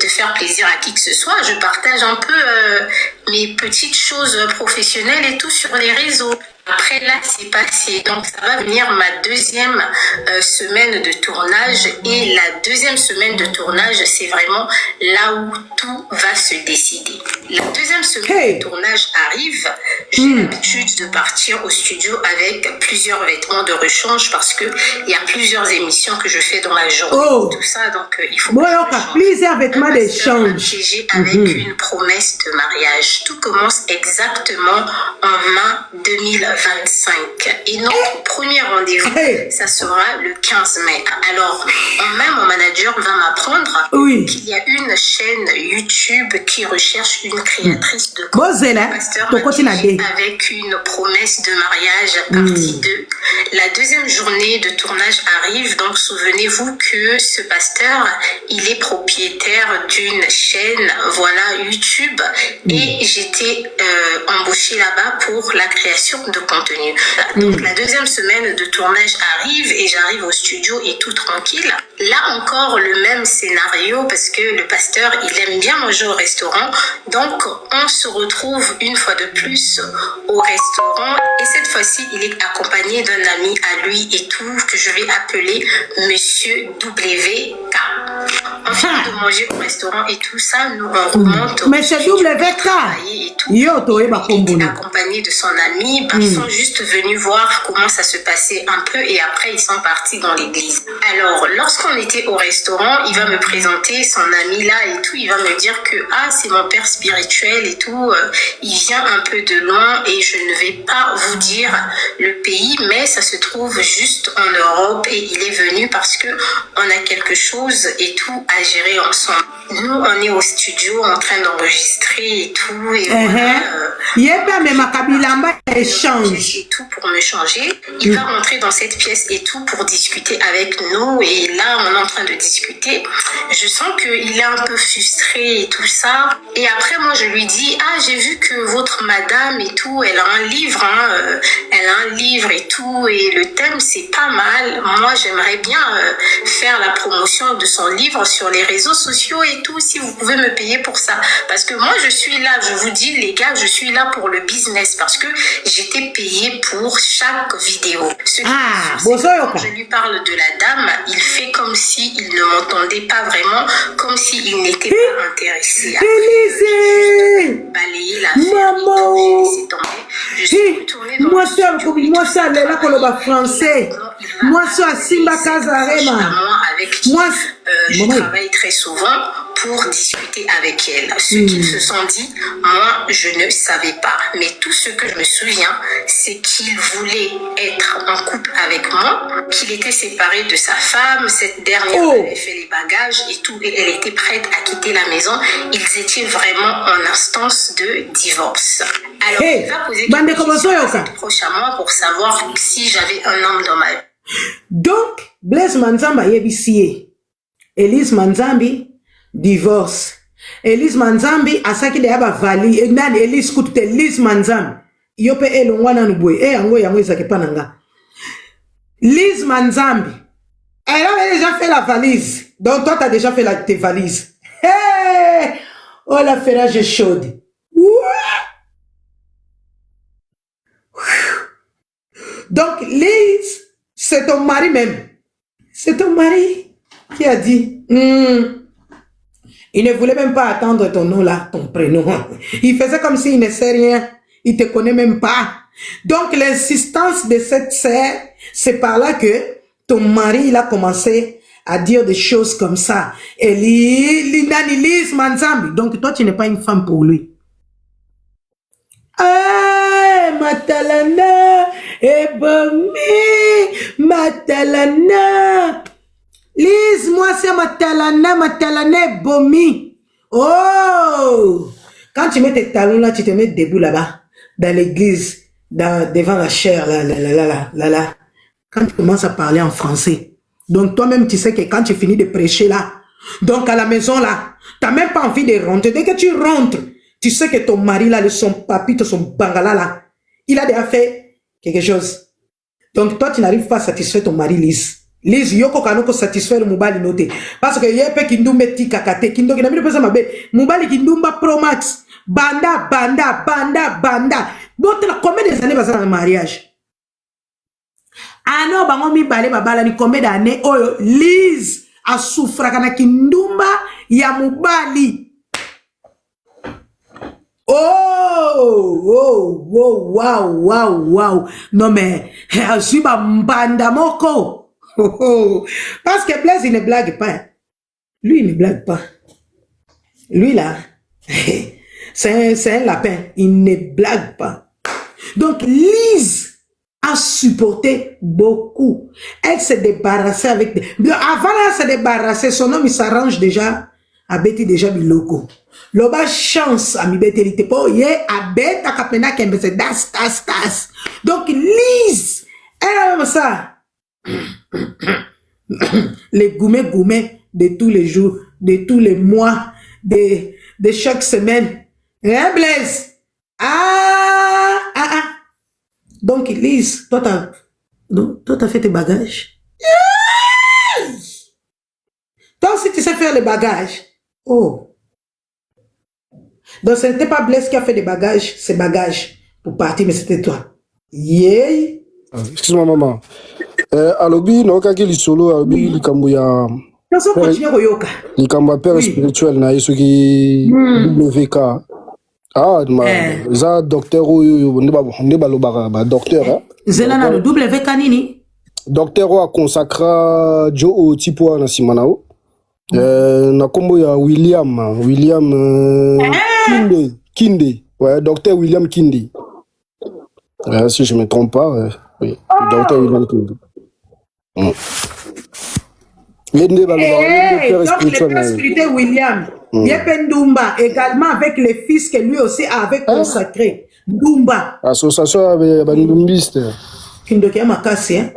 de faire plaisir à qui que ce soit. Je partage un peu mes petites choses professionnelles et tout sur les réseaux. Après là, c'est passé. Donc, ça va venir ma deuxième semaine de tournage. Et la deuxième semaine de tournage, c'est vraiment là où tout va se décider. La deuxième semaine de tournage arrive. J'ai l'habitude de partir au studio avec plusieurs vêtements de rechange parce que il y a plusieurs émissions que je fais dans la journée. Tout ça, donc il faut plusieurs vêtements d'échange. Avec une promesse de mariage. Tout commence exactement en mai 2025. Et notre premier rendez-vous, ça sera le 15 mai. Alors, en mai, mon manager va m'apprendre qu'il y a une chaîne YouTube qui recherche une créatrice de contenu avec une promesse de mariage partie 2. La deuxième journée de tournage arrive, donc souvenez-vous que ce pasteur, il est propriétaire d'une chaîne, voilà, YouTube, et j'étais embauchée là-bas pour la création de contenu. Donc la deuxième semaine de tournage arrive et j'arrive au studio et tout tranquille. Là encore le même scénario parce que le pasteur il aime bien manger au restaurant, donc on se retrouve une fois de plus au restaurant et cette fois-ci il est accompagné d'un ami à lui et tout que je vais appeler Monsieur WK. On vient de manger au restaurant et tout ça, nous on remonte. Monsieur WK et tout. Il était accompagné de son ami, ils sont juste venus voir comment ça se passait un peu et après ils sont partis dans l'église. Alors lorsqu'on était au restaurant, il va me présenter son ami là et tout, il va me dire que c'est mon père spirituel et tout, il vient un peu de loin et je ne vais pas vous dire le pays, mais ça se trouve juste en Europe et il est venu parce que on a quelque chose et tout à gérer ensemble. Nous on est au studio en train d'enregistrer et tout et échange et tout pour me changer. Il va rentrer dans cette pièce et tout pour discuter avec nous et là on est en train de discuter. Je sens qu'il est un peu frustré et tout ça et après moi je lui dis j'ai vu que votre madame et tout elle a un livre elle a un livre et tout et le thème c'est pas mal. Moi j'aimerais bien faire la promotion de son livre sur les réseaux sociaux et tout si vous pouvez me payer pour ça parce que moi je suis là, je vous dis les gars, je suis là pour le business parce que j'étais payée pour chaque vidéo. Quand je lui parle de la dame, il fait comme si il ne m'entendait pas vraiment, comme s'il n'était pas intéressé. Balayer l'affaire, laisser tomber. Je suis retournée dans moi ça là koloba français. Moi ça Simba Kazarema. Avec qui je travaille très souvent pour discuter avec elle. Ce qu'ils se sont dit, moi, je ne savais pas. Mais tout ce que je me souviens, c'est qu'il voulait être en couple avec moi, qu'il était séparé de sa femme, cette dernière avait fait les bagages et tout, et elle était prête à quitter la maison. Ils étaient vraiment en instance de divorce. Alors, il va poser quelques questions prochainement pour savoir si j'avais un homme dans ma vie. Donc, Blaise Manzamba yebisiye. Elise Manzambi, divorce. Elise Manzambi, asaki de yaba vali. Nan Elise kutute Elise Manzambi. Yope elongwana nubwe. Yango izake pananga. Lise Manzambi. Elle avait déjà fait la valise. Donc, toi, tu as déjà fait tes valises. Hey! Oh, la ferrage est chaude. Donc, Lise, c'est ton mari même. C'est ton mari qui a dit. Il ne voulait même pas attendre ton nom là, ton prénom. Il faisait comme s'il ne sait rien. Il ne te connaît même pas. Donc, l'insistance de cette sœur, c'est par là que ton mari, il a commencé à dire des choses comme ça. Et Lise Manzambi. Donc, toi, tu n'es pas une femme pour lui. Ah, Matalana, Matalana. Lise, moi, c'est Matalana, Bomi. Oh! Quand tu mets tes talons là, tu te mets debout là-bas, dans l'église, devant la chaire, là. Quand tu commences à parler en français. Donc, toi-même, tu sais que quand tu finis de prêcher là, donc à la maison là, tu n'as même pas envie de rentrer. Dès que tu rentres, tu sais que ton mari là, son papito, son bangala là, il a déjà fait quelque chose. Donc, toi, tu n'arrives pas à satisfaire ton mari, Lise. Lise, yoko kanoko satisfaire le mobile noté. Parce que yepe kindumbe ti kakate, kindo kinamide pesa mabe, mobile kindumba Pro Max, banda. Bon, tu as combien des années dans le mariage? Ah non, bango mi bale babala ni combien d'années? Oh, Lise a souffra kana kindumba ya mobali. Wow. Non mais, je suis pas mbanda moko. Parce que Blaise, il ne blague pas. Lui, il ne blague pas. Lui, là, c'est un lapin. Il ne blague pas. Donc, Lise a supporté beaucoup. Elle s'est débarrassée avec... Avant de se débarrasser, son homme, il s'arrange déjà à Betty déjà biloko. Loba chance à mi Betty, il était pas yé à Betty à Kapena Kembe, c'est das. Donc, Lise, elle a ça. Les gourmets de tous les jours, de tous les mois, de chaque semaine. Hein, Blaise? Donc, Lise, toi, t'as fait tes bagages. Yes! Toi aussi, tu sais faire les bagages. Oh. Donc, ce n'était pas Blaise qui a fait des bagages, ses bagages pour partir, mais c'était toi. Yeah. Excuse-moi, maman. Alobi, no kaki li solo, alobi li kambo ya... Li kambo ya père spirituel na yeso ki WK. Ah, za docteur ou ne ba lobaka ba docteur. Zela na le WK nini? Docteur a consacra Joe au tipo na simanao. Na kombo ya William Kinde. Ouais, docteur William Kinde. Si je me trompe pas, oui. Docteur William Kinde. Donc le père spirituel William Yependumba également avec les fils que lui aussi avait consacré. Dumba. Association avec Bandumbiste. Kindoke makasi hein.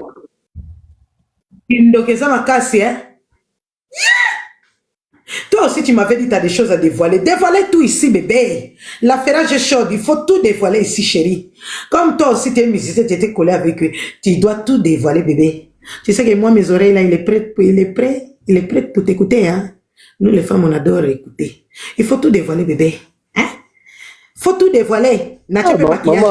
Kindoke za makasi hein. Toi aussi tu m'avais dit tu as des choses à dévoiler. Dévoiler tout ici bébé. L'affaire est chaude, il faut tout dévoiler ici chérie. Comme toi aussi tu es musicien, tu étais collé avec eux. Tu dois tout dévoiler bébé. Tu sais que moi, mes oreilles, là, il est prêt pour t'écouter, hein. Nous, les femmes, on adore écouter. Il faut tout dévoiler, bébé. Hein? Faut tout dévoiler. N'a-tu pas maquillage?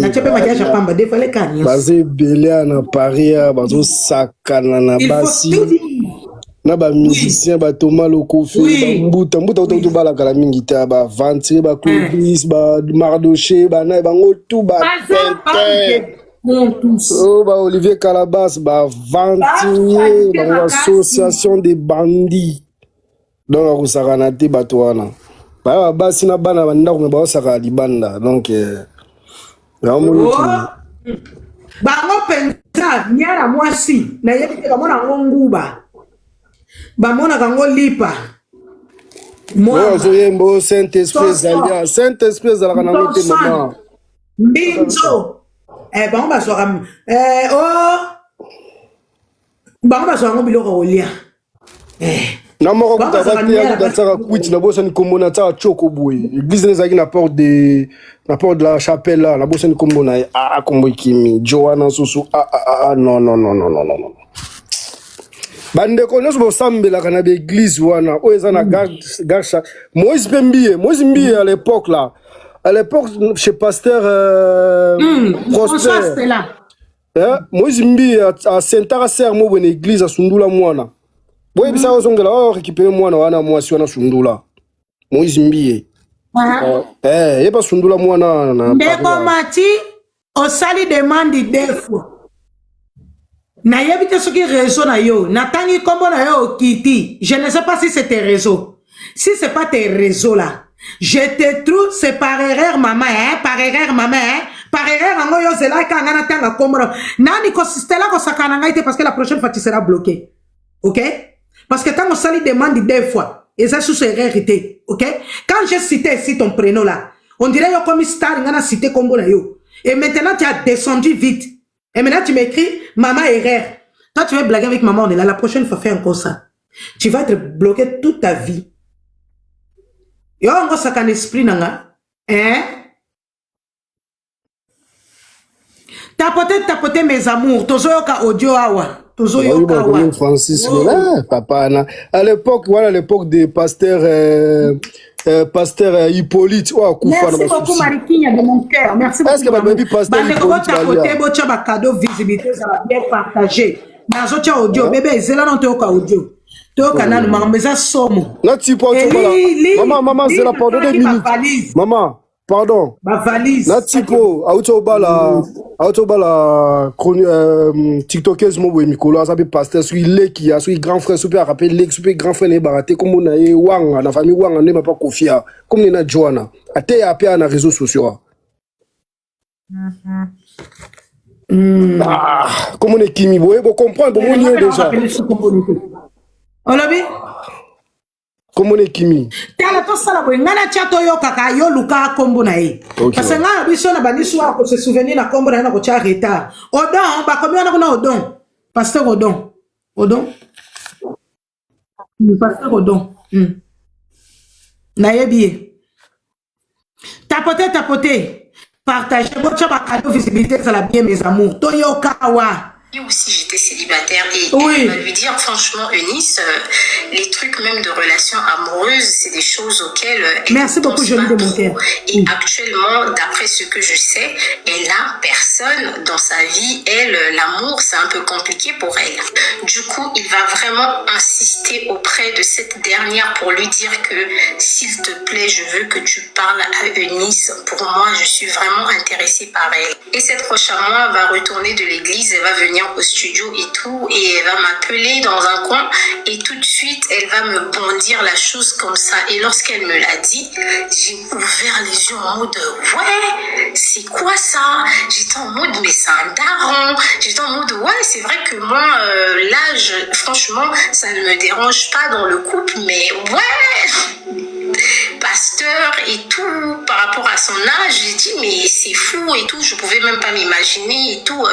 N'a-tu pas maquillage à Pamba? Dévoiler quand? Basé belé à Paris, bazo sakana na basi. Na ba musicien ba Thomas Lokofe, ba mbuta to ba la kala mingita ba Ventire ba Clovis, ba Mardoché, ba na ba ngotu ba tete. Oh, bah, Olivier Calabas, bah, Ventire, bah, l'association des bandits. donc akusakana te bato wana baya basi na bana bandako me baosaka libanda donc bango mpenza nyala mwasi nayebi te bamona yango nguba bamonaka yango lipa ozoyembo saint esprit ezalaka nango te mama mbinzo bango bazwaka bango bazwaka yango biloko kolia na moko kutaka te yakudatsaka kwiti nabosani kombo na tsaka tioko boye église nezalaki na porte de la chapelle là nabosani kombo na ye kombo ekimi joana susu non bandeko nyonso bosambelaka na baeglise wana oyo eza na garde Moïse mpe mbie à l'époque là à l'époque chez pasteur Prosper Moïse mbie asentaka ser mo bwene église asundula mwana boye bisa ozongela récupérer mwana wana mwasi wana sundula Moïse mbie yeba sundula mwana na ndeko mati osali demande deux fois nayebi te soki réseau na yo natangi kombo na yo okiti je ne sais pas si c'est tes réseaux si c'est pas tes réseaux là je te trouve c'est par erreur maman par erreur ango yo zelaka nga natanga kombo nani kosistela kosakana ngai te parce que la prochaine fois tu seras bloqué ok parce que tant on sali demande deux fois et ça sous erreur été ok quand j'ai cité ici ton prénom là on dirait yo comme star nga na cité kombo na yo et maintenant tu as descendu vite. Et maintenant, tu m'écris, maman erreur. Toi, tu veux blaguer avec maman, on est là. La prochaine fois, fais encore ça. Tu vas être bloqué toute ta vie. Yo, on va s'accana esprit, nanga. Hein? Tapoter mes amours. Tozo yoka audio awa. Tozo yoka awa. Francis, papa, à l'époque, voilà, l'époque des pasteurs, pasteur Hippolyte. Merci beaucoup, Marikinya, de mon cœur. Merci beaucoup. Est-ce que ma pasteur Hippolyte va cadeau visibilité, ça va bien partager. Dans autre audio, bébé, c'est là non te audio. Te canal, mais ça somme. Là, tu peux maman, c'est la pendant 2 minutes. Maman, pardon. Ma valise. Là, tu peux autobala TikTokers mo boy mikolo asabe pasteur sur leki ya sur grand frère super rappel leki super grand frère ne baraté comme on a wanga na famille wanga ne m'a pas confier comme ni na Joanna ate ya pe na réseaux sociaux comme on est kimi boy bon comprendre bon on déjà Olobi comme on est kimi tala to sala boy ngana chato yo kaka yo luka kombo na ye parce que ngana biso na banisu ko se souvenir na kombo na ko cha retard odon ba komi na ko na odon pasteur odon pasteur odon na yebi tapoter partager votre cadeau visibilité ça la bien mes amours to yo kawa. Aussi j'étais célibataire et elle va lui dire franchement Eunice les trucs même de relations amoureuses c'est des choses auxquelles merci beaucoup Jolie de mon cœur et actuellement d'après ce que je sais elle a personne dans sa vie l'amour c'est un peu compliqué pour elle du coup il va vraiment insister auprès de cette dernière pour lui dire que s'il te plaît je veux que tu parles à Eunice pour moi je suis vraiment intéressée par elle et cette prochaine mois va retourner de l'église elle va venir au studio et tout et elle va m'appeler dans un coin et tout de suite elle va me bondir la chose comme ça et lorsqu'elle me l'a dit j'ai ouvert les yeux en mode ouais c'est quoi ça j'étais en mode mais c'est un daron j'étais en mode ouais c'est vrai que moi l'âge franchement ça ne me dérange pas dans le couple mais ouais pasteur et tout par rapport à son âge j'ai dit mais c'est fou et tout je pouvais même pas m'imaginer et tout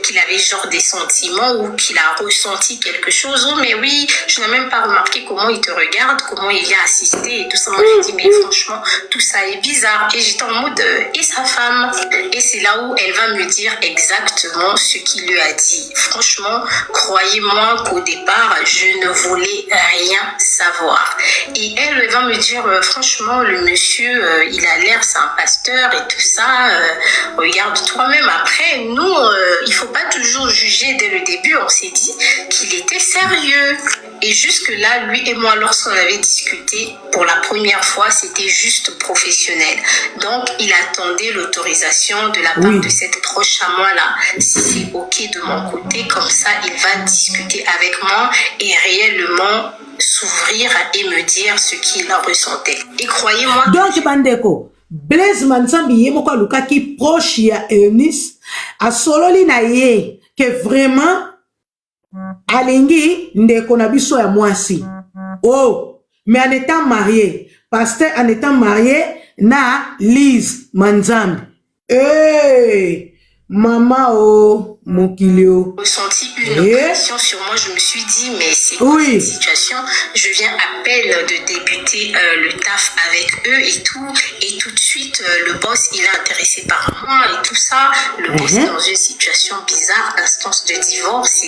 qu'il avait genre des sentiments ou qu'il a ressenti quelque chose oh mais oui je n'ai même pas remarqué comment il te regarde comment il vient assister et tout ça moi j'ai dit mais franchement tout ça est bizarre et j'étais en mode et sa femme et c'est là où elle va me dire exactement ce qu'il lui a dit franchement croyez-moi qu'au départ je ne voulais rien savoir et elle va me dire franchement le monsieur il a l'air c'est un pasteur et tout ça regarde toi-même après nous il faut pas toujours juger dès le début on s'est dit qu'il était sérieux et jusque là lui et moi lorsqu'on avait discuté pour la première fois c'était juste professionnel donc il attendait l'autorisation de la part de cette proche à moi là si c'est ok de mon côté comme ça il va discuter avec moi et réellement s'ouvrir et me dire ce qu'il ressentait. Et croyez-moi... Donc, Bandeko, Blaise Manzambi yemoko luka qui proche ya Eunice, a sololi na ye, que vraiment, alingi ndeko na biso ya mwasi. Oh, mais en étant marié, pasteur en étant marié, na Lise Manzambi. Hey, maman, oh, mon kilio. Ressenti une pression sur moi, je me suis dit, mais c'est quoi cette situation? Je viens à peine de débuter le taf avec eux et tout de suite, le boss, il est intéressé par moi et tout ça. Le boss est dans une situation bizarre, instance de divorce,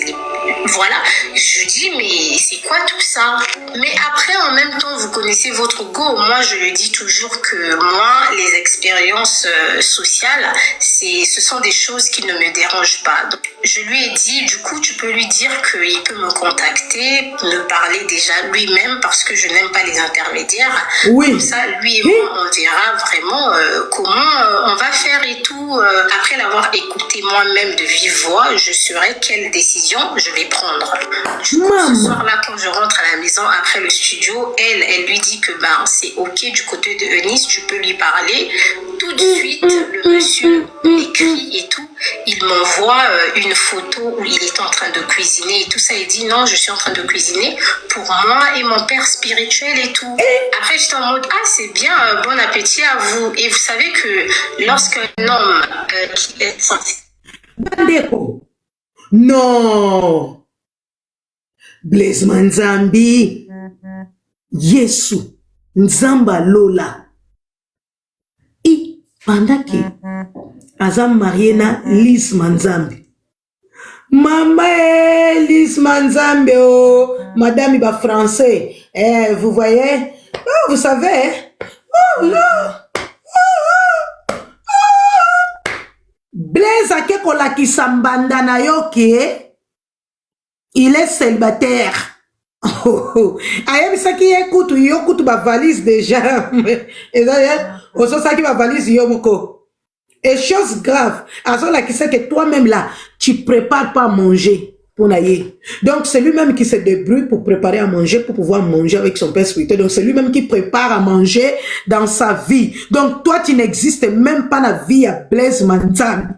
voilà. Je dis, mais c'est quoi tout ça? Mais après, en même temps, vous connaissez votre go. Moi, je le dis toujours que moi, les expériences sociales, ce sont des choses qui ne me dérangent pas. Donc, je lui ai dit, du coup, tu peux lui dire qu'il peut me contacter, me parler déjà lui-même parce que je n'aime pas les intermédiaires. Oui. Comme ça, lui et moi, on verra vraiment comment on va faire et tout. Après l'avoir écouté moi-même de vive voix, je saurai quelle décision je vais prendre. Du coup, ce soir-là, quand je rentre à la maison après le studio, elle lui dit que c'est ok du côté de Eunice, tu peux lui parler. Tout de suite, le monsieur écrit et tout. Il m'envoie une photo où il est en train de cuisiner et tout ça. Il dit non, je suis en train de cuisiner pour moi et mon père spirituel et tout. Après, j'étais en mode, c'est bien, bon appétit à vous. Et vous savez que lorsqu'un homme qui est censé... Bandeko, non. Blaise Manzambi, Yesu, Nzamba Lola. Pendant que Azam marié na Lise Manzambi. Maman Lise Manzambi, oh, madame iba français. Vous voyez? Oh, vous savez? Oh là! Blaise Akekola qui s'embanda na yoke, il est célibataire. Ayebisa ki écoute yo kutu ba valise déjà. Et d'ailleurs, oso sa ki ba valise yo moko. Et chose grave, azola qui sait que toi-même là, tu prépares pas à manger pour naïe. Donc c'est lui-même qui se débrouille pour préparer à manger, pour pouvoir manger avec son père spirituel. Donc c'est lui-même qui prépare à manger dans sa vie. Donc toi tu n'existes même pas dans la vie à Blaise Manzambi.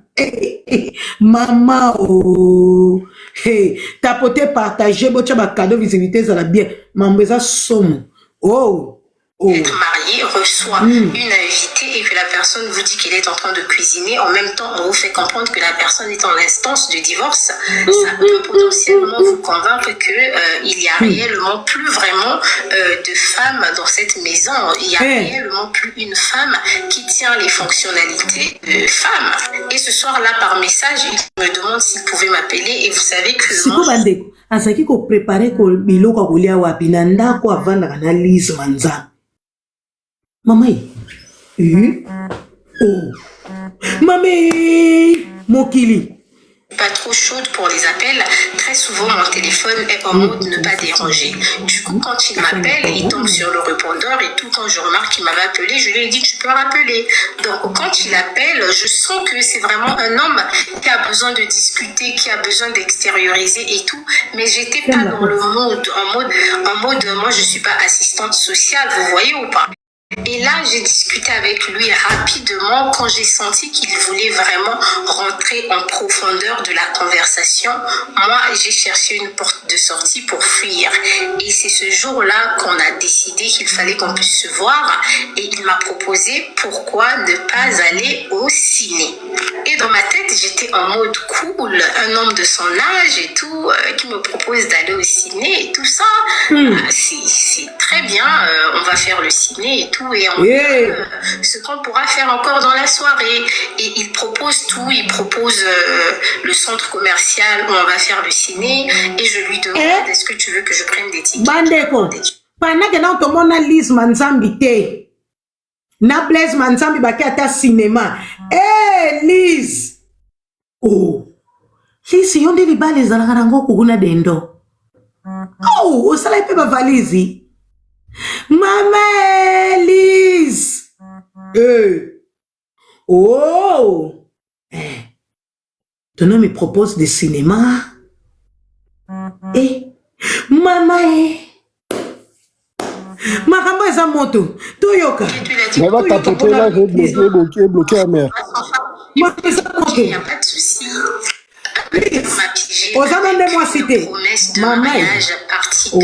Maman, oh, hey, tapoter, partager, bocha ba cadeau, visibilité, ça la bien. Mambeza somme. Oh, être marié reçoit une invitée et que la personne vous dit qu'elle est en train de cuisiner, en même temps on vous fait comprendre que la personne est en instance de divorce, ça peut potentiellement vous convaincre que il y a réellement plus vraiment de femmes dans cette maison. Il y a réellement plus une femme qui tient les fonctionnalités de femme. Et ce soir-là, par message, il me demande s'il pouvait m'appeler et vous savez que asaki ko préparer ko biloko kolia wapi na ndako avanda na Lise Manzambi. Maman, Maman, Mokili. Pas trop chaude pour les appels. Très souvent, mon téléphone est en mode ne pas déranger. Du coup, quand il m'appelle, il tombe sur le répondeur et tout. Quand je remarque qu'il m'avait appelé, je lui ai dit tu peux rappeler. Donc, quand il appelle, je sens que c'est vraiment un homme qui a besoin de discuter, qui a besoin d'extérioriser et tout. Mais j'étais pas dans le mode, en mode, moi je suis pas assistante sociale, vous voyez ou pas? Et là, j'ai discuté avec lui rapidement quand j'ai senti qu'il voulait vraiment rentrer en profondeur de la conversation. Moi, j'ai cherché une porte de sortie pour fuir. Et c'est ce jour-là qu'on a décidé qu'il fallait qu'on puisse se voir. Et il m'a proposé pourquoi ne pas aller au ciné. Et dans ma tête, j'étais en mode cool, un homme de son âge et tout, qui me propose d'aller au ciné et tout ça. C'est très bien, on va faire le ciné et tout. Et on verra ce qu'on pourra faire encore dans la soirée. Et il propose tout, il propose le centre commercial où on va faire le ciné. Et je lui demande est-ce que tu veux que je prenne des tickets? Bandeko, pendant que nous tomons na Lise Manzambi te, na Blaise Manzambi baki ata cinéma. Lise! Oh! Lise yonde li bale zalaka nango kuguna dendo. Oh! Osala ipe ba valisi. Maman, Lise! Oh! Ton homme me propose des cinémas. Maman, eza moto toyoka On va tapoter là, j'ai bloqué la mer. moto eza moto Il n'y a pas de souci. aux années de moi cité Promesse de mariage partie 2.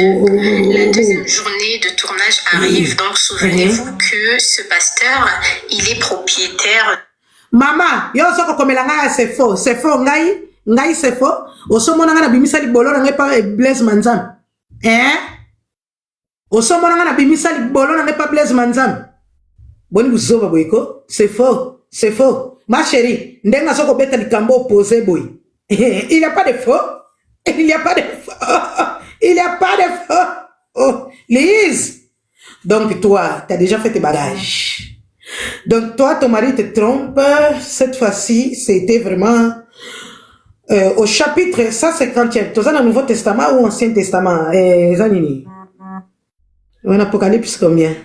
La deuxième journée de tournage arrive, donc souvenez-vous que ce pasteur, il est propriétaire. Mama, yo soko komela ngai c'est faux ngai c'est faux osomona nga na bimisa libolo na ngai pa Blaise Manzam osomona nga na bimisa libolo na ngai pa Blaise Manzam boni buzoba boyko c'est faux ma chérie ndenga soko beta likambo opposé boy il n'y a pas de faux il n'y a pas de faux oh Lise donc toi tu as déjà fait tes bagages. Donc toi, ton mari te trompe. Cette fois-ci, c'était vraiment au chapitre 150e. Tu as dans le Nouveau Testament ou Ancien Testament? Zanini. En Apocalypse combien?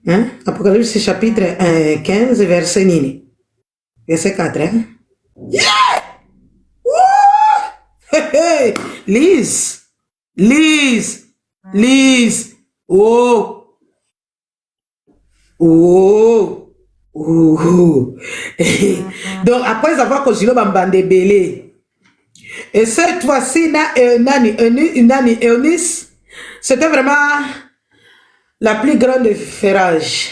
Hein? Apocalypse chapitre 15, verset nini. Verset 4. Hein? Yeah! Hey, hey. Lise. Oh. Donc après avoir consulté Bambande Belé, et cette fois-ci Eunice, c'était vraiment la plus grande ferrage.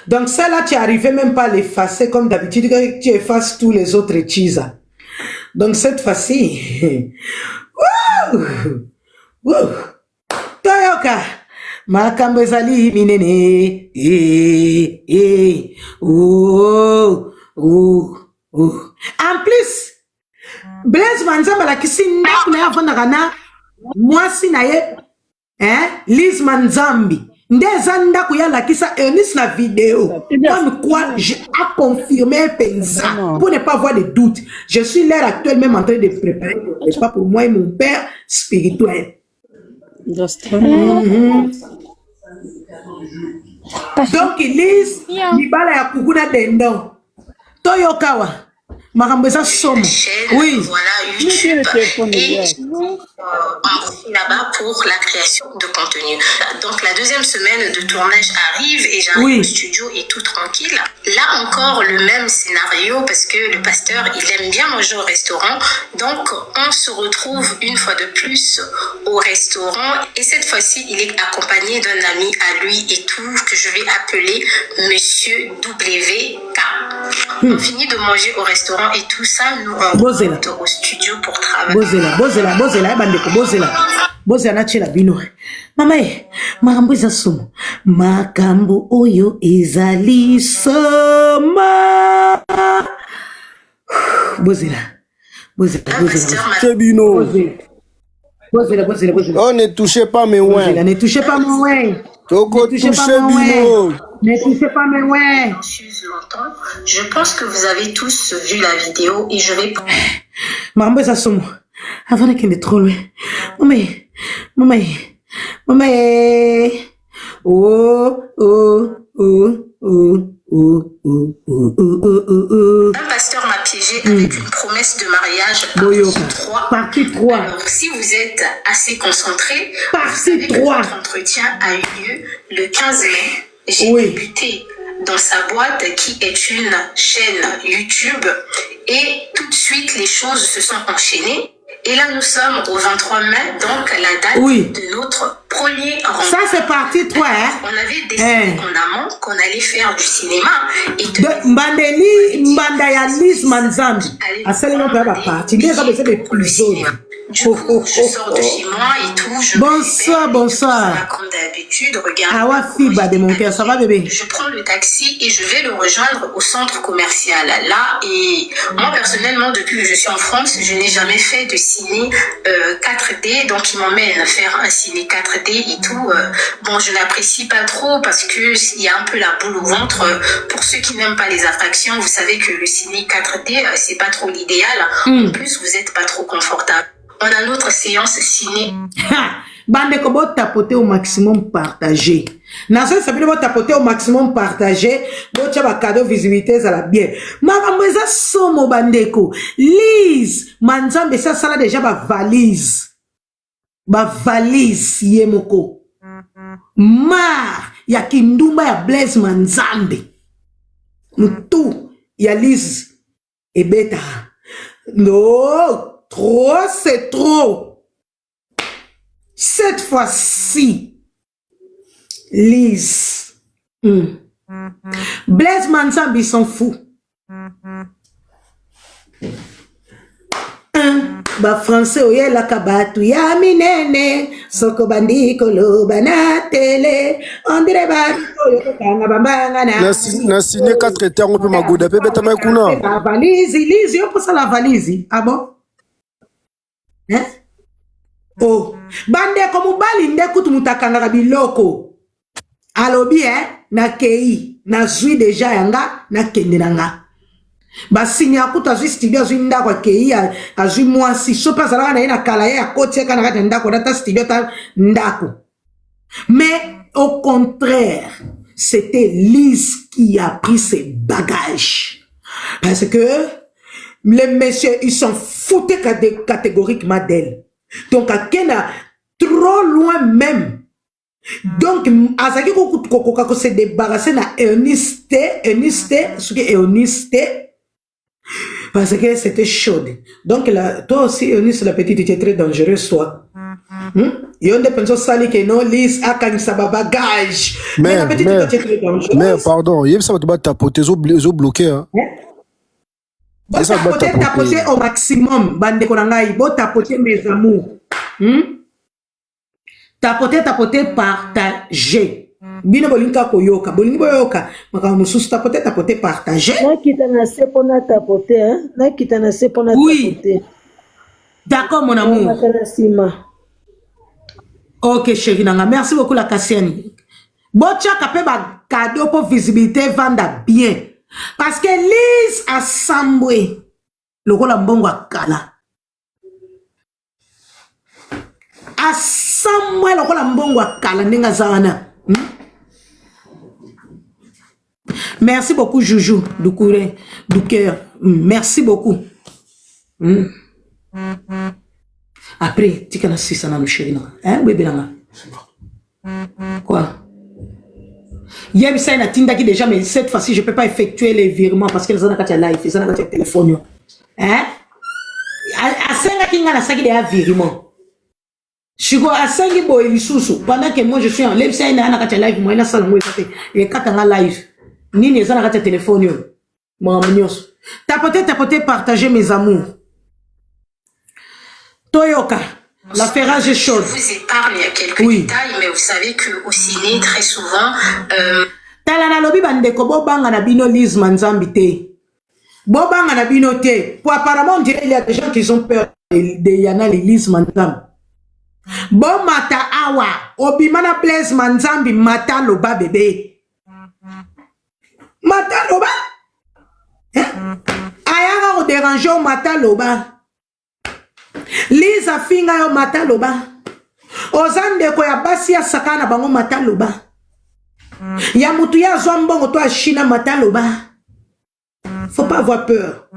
Donc celle-là, tu n'arrivais même pas à l'effacer comme d'habitude, tu effaces tous les autres cheese. Donc cette fois-ci, Toyoka. Makambo ezali minene en plus Blaise Manzam alakisi ndako na yavandaka na mwasi na ye Lise Manzambi nde eza ndako ya lakisa Eunice na vidéo comme quoi j'ai à confirmer penza pour ne pas avoir de doute. Je suis l'heure actuelle même en train de préparer le repas pour moi et mon père spirituel. Donc Lise libala ya kukuna dendon toyokawa makambo eza somo oui voilà YouTube et là-bas pour la création de contenu. Donc la deuxième semaine de tournage arrive et j'arrive au studio et tout tranquille. Là encore le même scénario parce que le pasteur il aime bien manger au restaurant, donc on se retrouve une fois de plus au restaurant et cette fois-ci il est accompagné d'un ami à lui et tout que je vais appeler Monsieur WK. On finit de manger au restaurant et tout ça, nous on rentre au studio pour travailler. Bozela bandeko bozela na chela bino mama makambo eza somo makambo oyo ezali soma bozela Bino. Oh, ne touchez pas mes ouins. Ne touchez pas mon ouin. Toko touchez Bino. Ne touchez pas mes ouins. Je pense que vous avez tous vu la vidéo et je vais... Maman, ça somme. Avant qu'il est trop loin. Maman. Un pasteur m'a piégé avec une promesse de mariage partie 3. Alors, si vous êtes assez concentré, vous savez que notre entretien a eu lieu le 15 mai. J'ai débuté dans sa boîte qui est une chaîne YouTube et tout de suite les choses se sont enchaînées. Et là, nous sommes au 23 mai, donc la date de notre premier rencontre. Ça, c'est parti 3, hein? On avait décidé en amont qu'on allait faire du cinéma. Et Mbandaya Lise Manzambi. À celle-là, on peut pas partir. Il y a besoin de plus. Du coup, je sors de chez moi et tout. Bonsoir. Comme d'habitude, regarde. Awa Fiba de mon cœur, ça va bébé? Je prends le taxi et je vais le rejoindre au centre commercial. Là, et moi personnellement, depuis que je suis en France, je n'ai jamais fait de ciné 4D. Donc, il m'emmène faire un ciné 4D et tout. Bon, je n'apprécie pas trop parce que il y a un peu la boule au ventre. Pour ceux qui n'aiment pas les attractions, vous savez que le ciné 4D, c'est pas trop l'idéal. En plus, vous n'êtes pas trop confortable. On a notre séance ciné. Bande ko bot tapoter au maximum partagé. Nazo sabine bot tapoter au maximum partagé. Bot cha ba cadeau visibilité za la bien. Makambo eza somo bandeko. Lise Manzambe ça sala déjà ba valise. Ba valise yemoko. Mar ya kindumba ya Blaise Manzambe. Tout ya Lise et Beta. Non, trop c'est trop. Cette fois-ci, Lise. Blaise Manzambe, il s'en fout. Ba français oye la kabatu ya minene soko bandiko lo banatele on dirait ba yo kanga bambanga na signé 4 temps on peut magoda pe beta makuna la valise Lise yo pour ça la valise ah bon hein oh bande ko mubali ndekutu mutakanga biloko alobi na kei na zui deja yanga na kendenanga ba signé akuta zui studio zui ndako kei azui mwasi so pas ala na ina kala ya kotie kana kata ndako data studio ta ndako mais au contraire c'était Lise qui a pris ses bagages parce que les messieurs ils sont foutés catégoriquement d'elle donc à Kena trop loin même donc azaki ko se débarrasser na Eunice ce qui est Eunice parce que c'était chaud. Donc là, toi aussi, Eunice, la petite, tu es très dangereuse, toi. Il y a des personnes sali que non, Lise, a quand ça va bagage. Mais la petite, tu es très dangereuse. Mais pardon, il y a ça va tapoter, ils ont bloqué. Tapoter au maximum, bande konangai, bo tapoter mes amours. Tapoter, partager. Bino bolinka koyoka, bolinka boyoka, makamususu tapoter, partager. Oui. D'accord, mon amour. Ok, chérie nanga, merci beaucoup la Cassienne. Bocha kapé ba cadeau pour visibilité vanda bien. Parce que Lise a sambwe. Le rôle mbongo akala. A sambwe le rôle mbongo akala nenga zana. Merci beaucoup, Joujou, du cœur. Merci beaucoup. Après, tu connais ça, ma chérie. Hein, bébé, là. Quoi? Il y a ça, qui déjà, mais cette fois-ci, je ne peux pas effectuer les virements parce que les gens ont live, ils ont téléphone. Hein? À 5 qui a un virement. Je suis à 5 boy, pendant que moi je suis en live, ça, il y a un live, moi, il y a un salon, il y a un live. Ni les gens ont un téléphone. Moi, tapoter, partager mes amours. Toyoka, la ferrage est chaude. Je vous épargne quelques détails, mais vous savez qu'au ciné, très souvent... Talana lobi bandeko, bobanga na bino Lise Manzambe te. Bobanga na bino te. Pour apparemment, on dirait il y a des gens qui ont peur de Yana Lise Manzambe. Bon mata awa, obimana Blaise Manzambe mata loba bébé. Mata loba? Ayanga ou déranger au mata loba. Lise a finga yo mata loba. Ozande ko ya basi ya sakana bango mata loba. Ya mutu ya zombongo to a china mata loba. Faut pas avoir peur.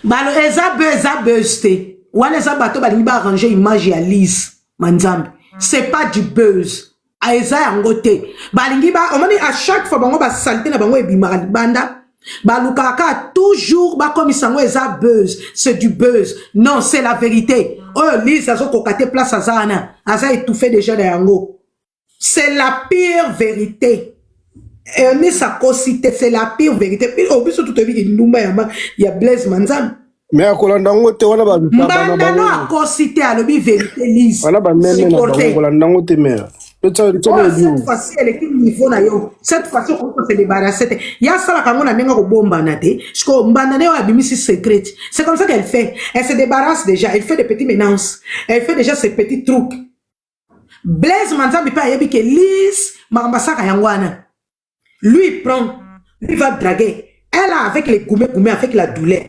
Balo eza buzz te. Wana eza bato balingi ba arranger image ya Lise Manzambe. C'est pas du buzz. Aeza yango te. Balingi ba omani à chaque fois bango ba salté na bango ebimara banda. Balukaka toujours ba comme isango eza buzz. C'est du buzz. Non, c'est la vérité. Oh Lise azo kokate place azana. Aza étouffé déjà de yango. C'est la pire vérité. Mais sa cosité, c'est la pire vérité. Puis au plus tout il y a Blaise Manzambe. Mais à Kolandango te wana ba mbandano a cosité à l'obi vérité Lise. Wana ba meme na Kolandango te mère. Cette fois-ci, elle est niveau na yo. Cette fois-ci, on peut se débarrasser. Il y a ça la kangona nenga ko bomba na te. Parce mbandane yo abimisi secret. C'est comme ça qu'elle fait. Elle se débarrasse déjà. Elle fait des petits ménaces. Elle fait déjà ses petits trucs. Blaise Manzambe pa yebi ke Lise makambasaka yangwana. Lui il prend, lui va draguer. Elle a avec les goumets, avec la douleur.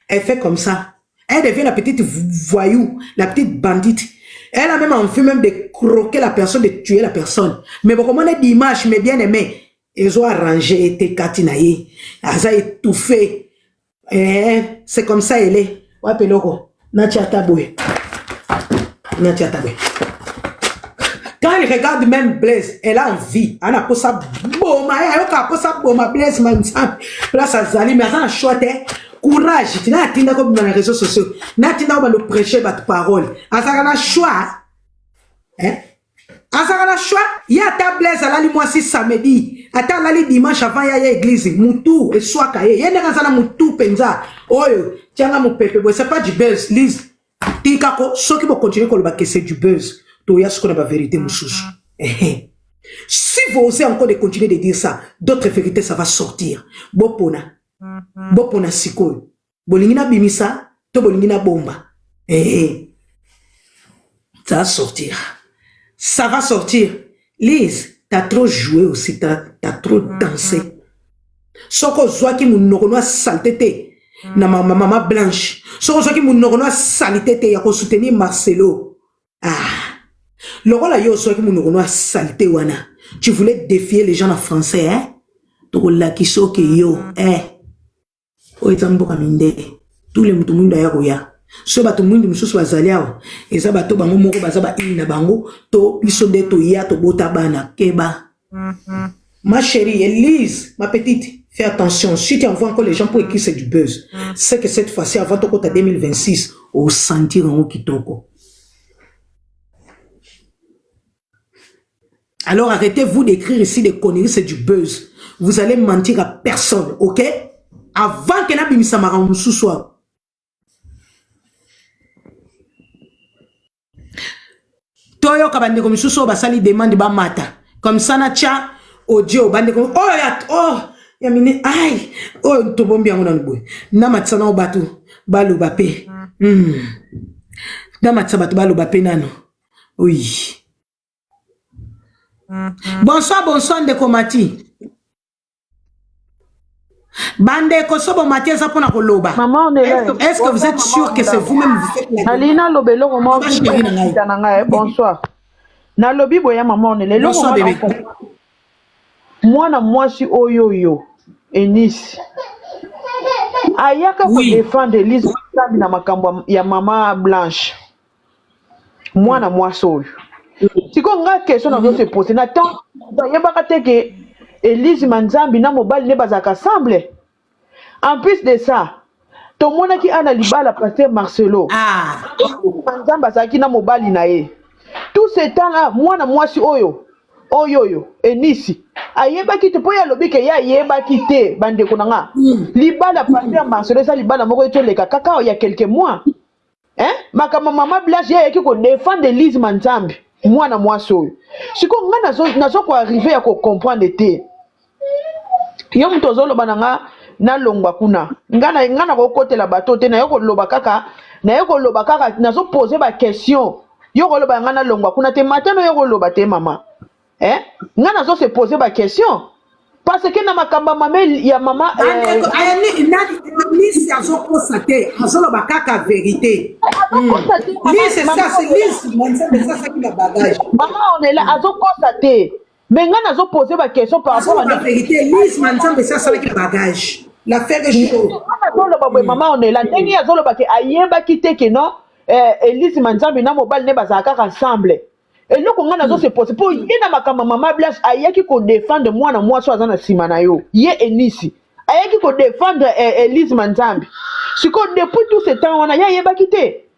Elle fait comme ça. Elle devient la petite voyou, la petite bandite. Elle a même envie même de croquer la personne, de tuer la personne. Mais bon, comme on est d'image, mais bien aimé, ils ont arrangé, été katinaye, ils ont étouffé. C'est comme ça, elle est. Ouais, peloko. Natia taboué. Natia taboué. Quand elle regarde même Blaise, elle a envie. Elle a pas ça boma, elle a pas ça boma Blaise Manzambi. Là ça zali mais ça choix courage. Tu n'as pas comme dans les réseaux sociaux. N'a pas le prêcher votre parole. Ça a choix. Hein? Ça choix. Il y a ta Blaise à la moi si samedi. Attends la dimanche avant il y a église. Moutou et soit caillé. Il y a des gens moutou penza. Oh tiens mon pépé. C'est pas du buzz. Lise. Tikako ceux qui vont continuer comme que c'est du buzz. Il y a ce qu'on a la vérité, moussouche. Si vous osez encore de continuer de dire ça, d'autres vérités, ça va sortir. Bopona sikoy. Bolingina bimisa, to bolingina bomba. Ça va sortir. Ça va sortir. Lise, t'as trop joué aussi, t'as trop dansé. Soko zoaki mounokono saleté na maman blanche. Soko zoaki mounokono saleté ya ko soutenir Marcelo. Le rôle à yo soit que mon saleté wana. Tu voulais défier les gens en français, hein? Donc là qui so que yo, o etambo kaminde. Tous les mutumundu d'ailleurs ya. So ba tumundi mususu bazaliao. Eza ba to bango moko bazaba ina bango to biso de to ya to bota bana keba. Ma chérie Elise, ma petite, fais attention. Si tu envoies encore les gens pour écrire c'est du buzz, c'est que cette fois-ci avant ton côté 2026, au sentir en kitoko. Alors arrêtez-vous d'écrire ici des conneries, c'est du buzz. Vous allez mentir à personne, ok? Avant que Nabi Missamara moussou soit. Toyo kabande comme moussou soit basali demande ba mata. Comme ça na tcha audio bande comme ya mine ay to bombi yango na boy. Na matsana obatu balo bape. Na matsa batu balo bape nano. Oui. Bonsoir, Ndeko Mati. Bande Kosobo Mati, ça pour la koloba. Maman, on est là. Est-ce que vous êtes sûr que c'est vous-même vous faites la Alina Lobelo, maman, bonsoir. Na lobi boya maman, on est là. Bonsoir, bébé. Moi, si oyo, Enis. Ayaka ko défendre Elise na makambo ya maman Blanche. Moi soyo. Si on a une question à se poser, n'attends, il y a pas que Elise Manzambi na mobile ne bazaka semble. En plus de ça, tout le monde qui a la pasteur Marcelo. Manzamba zaki na mobile nae. Tout ce temps-là, moi si oyo, Enisi. Ayeba ki te poya lobi ke ya yeba kite bande konanga. Libala pasteur Marcelo ça libala moko eto leka kaka il y a quelques mois. Hein? Makama maman Blanche ya ki ko défendre Elise Manzambi. Moi soyo. Si ko nga nazo ko arriver à comprendre te. Yo mutozolo bananga na longwa kuna. Nga ko côté la bateau te na yo ko loba kaka nazo poser ba question. Yo ko loba nga na longwa kuna te matin yo ko loba te mama. Nga nazo se poser ba question. Parce que na makamba mamel ya mama Lise azo constater azolo bakaka vérité. Lise c'est ça c'est Lise ça qui la bagage. Maman on est là azo constater. Mais nga nazo poser ba question par rapport à la vérité. Lise Manzambe ça qui la bagage. L'affaire est chaude. Maman on est là ndenge azolo ba ke ayeba kite ke non Elise Manzambe na mobile ne bazaka ensemble. Et nous, on a se poser pour y na makama maman Blanche ayaki ko défendre moi so azana simana yo. Ye Enisi. Ayaki ko défendre Elise Manzambi. Si ko depuis tout ce temps on a yeba quitté.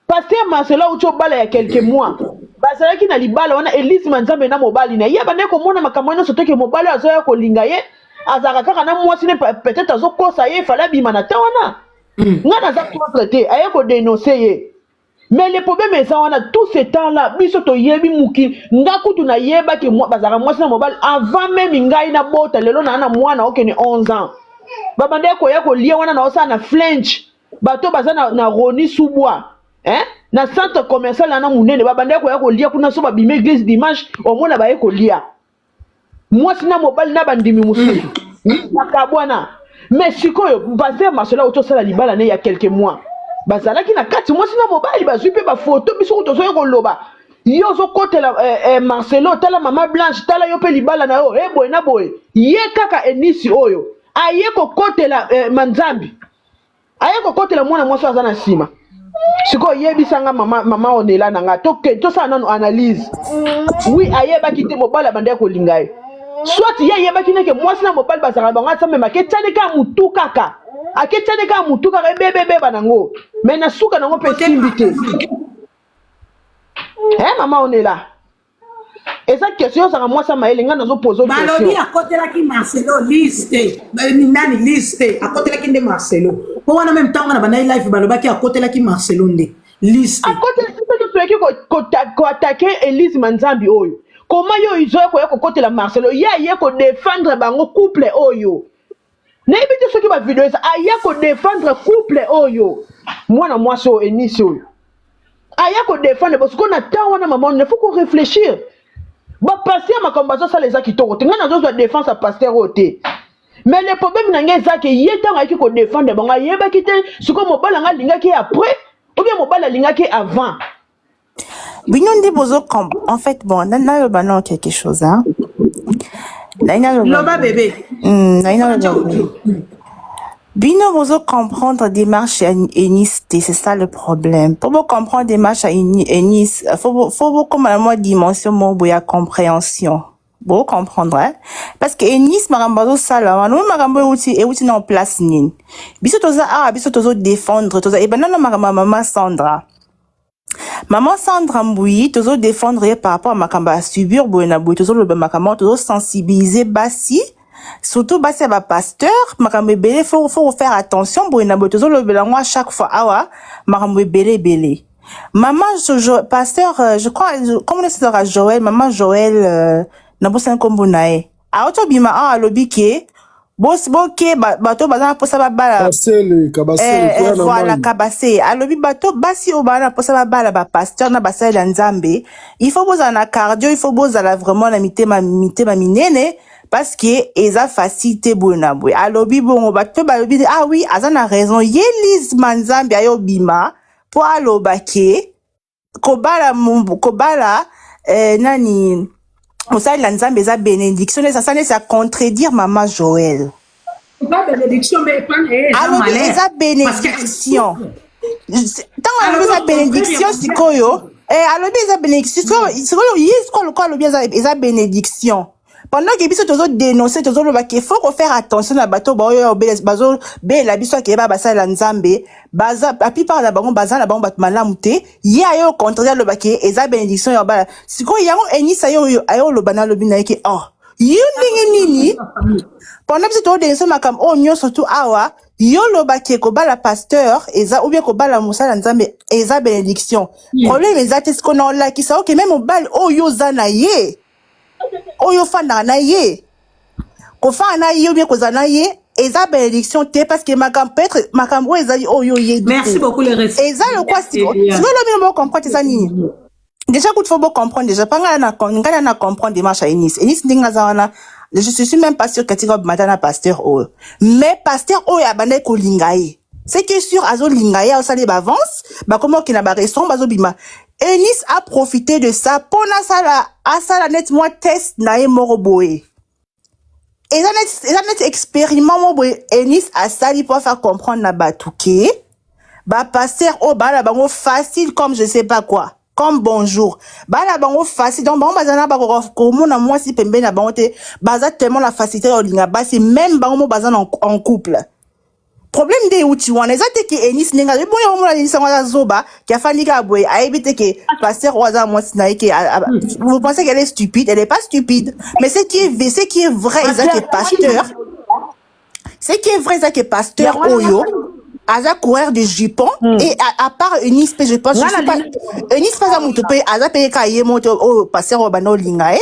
Pasteur Marcelo ucho bala ya quelques mois. Bazalaki na libala on a Elise Manzambi na mobali na yeba ne ko mona makama no sotoke mobali azoya ko linga ye. Azaka kaka na moi sine peut-être azo kosa ye fala bima na tawana. Ngana za traiter ayako dénoncer ye. Mais le problème est ça, on a tout ce temps-là, bisoto yebi muki, ngakutu na yeba ki bazara mwasi na mobile, avant même ngai na bota, lelo na ana mwana okene 11 ans. Babande ko ya ko lia wana na osa na flinch, bato bazana na Roni Subwa, na centre commercial na munene, babande ko ya ko lia kuna so babime église dimanche, au mona ba ko lia. Mwasi na mobile na bandimi mususu. Nakabwana. Mais sikoyo, pasteur Marcelo auto sala libala ne ya quelques mois. Bazalaki na kati moi sina mobile bazui pe ba photo biso to so loba yo zo côté la Marcelo tala maman Blanche tala yo pe libala na yo boy na boy ye kaka Enisi oyo aye ko côté la Manzambi aye ko côté la mwana mwasi azana sima Siko yebisanga mama onela nanga to ça non analyse. Oui, ayeba kite mobala bande ko lingaye. Soit yeba kineke moi sina mobala bazara banga sa mema ke tane ka mutu kaka. Ake tane ka mutu kaka bebe banango. Mais na suka nango pe simbite. Mama onela. Et cette question ça moi ça m'a elenga nazo poser question. Balobi à côté là qui Marcelo liste. Nani liste à côté là qui de Marcelo. Pour en même temps on a banai live baloba qui à côté là qui Marcelo ndé. Liste. À côté là qui attaquer Elise Manzambi oyo. Comment yo izo ko côté la Marcelo ya ko défendre bango couple oyo. Na ebite ceux qui va vidéo ça ya ko défendre couple oyo. Moi so Enis oyo. Aya ko défendre parce qu'on attend wana maman il faut qu'on réfléchir. Ba passer ma combattant ça les a qui toko. Nga na zo défense à pasteur oté. Mais le problème na ngeza ke yeta nga ki ko défendre banga yeba kité siko mobala nga linga ki après ou bien mobala linga ki avant. Binondi bozo en fait bon na le banon quelque chose hein. Loba bébé. Bino bozo comprendre démarche à Enis, c'est ça le problème. Pour vous comprendre démarche à Enis, faut vous comme à moi dimension mon boya compréhension. Vous comprendre hein? Parce que Enis marambazo sala, nous marambo outil en place nin. Biso toza biso tozo défendre toza et ben non maman Sandra. Maman Sandra Mboui, tozo défendre par rapport à makamba subir boyna boy tozo le makamba tozo sensibiliser basi. Surtout basi ba pasteur makambe belé faut faire attention boyna boy tozo le belango à chaque fois awa makambe belé. Maman pasteur je crois comment on sera Joël maman Joël na bossa kombo nae. A auto bima alobi ke boss boke bato bazana posa babala voilà kabase alobi bato basi obana posa babala ba pasteur na basa ya nzambe il faut boza na cardio il faut boza la vraiment na mitema minene parce que eza facilité bona boy alobi bongo bato balobi oui azana raison Elise Manzambe ayo bima po alobake kobala nani Moussa Lanzambe eza bénédiction et ça contredire maman Joël. Pas bénédiction mais pas alors eza bénédiction. Tant alors eza bénédiction sikoyo alors eza bénédiction sikoyo yisiko quoi le bien eza bénédiction. Pendant que biso tozo dénoncer tozo le baké faut qu'on faire attention na bato bazo la biso ke ba basa Lanzambe baza la plupart na bango baza na bango bat malamu te ye ayo contraire le baké eza bénédiction ya ba siko yango Enisa ayo lo bana lo bina ke yo nini pendant que tozo dénoncer makam nyonso surtout awa yo lo baké ko bala pasteur eza ou bien ko bala Moussa Lanzambe eza bénédiction problème eza ce qu'on a là qui ça que même au bal yo zana ye oyo fanda na ye ko fanda ye bien ko zana ye eza bénédiction te parce que makambo ezali oyo ye merci beaucoup les respects eza le quoi si lo bien comprendre ça nini déjà coup faut comprendre déjà pas ngana na comprendre démarche à Enis ndinga zawana je suis même pas sûr que tu vas matana pasteur mais pasteur abandé ko lingaye c'est que sur azo lingaye au sale avance comment qu'il na ba raison bazo bima Enis a profité de ça pour na net moi test na moroboé. Et ça net expériment moroboé Enis a sali pour faire comprendre na batouké. Ba passer la bango facile comme je sais pas quoi. Comme bonjour. La bango facile donc bango bazana ba ko mona moi si pembe na bango te baza tellement la facilité au linga ba c'est même bango bazana en couple. Problème de uti wana ezate ke Enis nenga le bon yo la Enis ngwa zoba qui a fani ka boy a évité que pasteur oza moi sina ke vous pensez qu'elle est stupide elle est pas stupide mais ce qui est vrai ezate pasteur c'est qui est vrai ezate pasteur oyo aza courir de jupon et à part Enis je pense je sais pas Enis pas za muto pe aza pe ka ye moto pasteur obano linga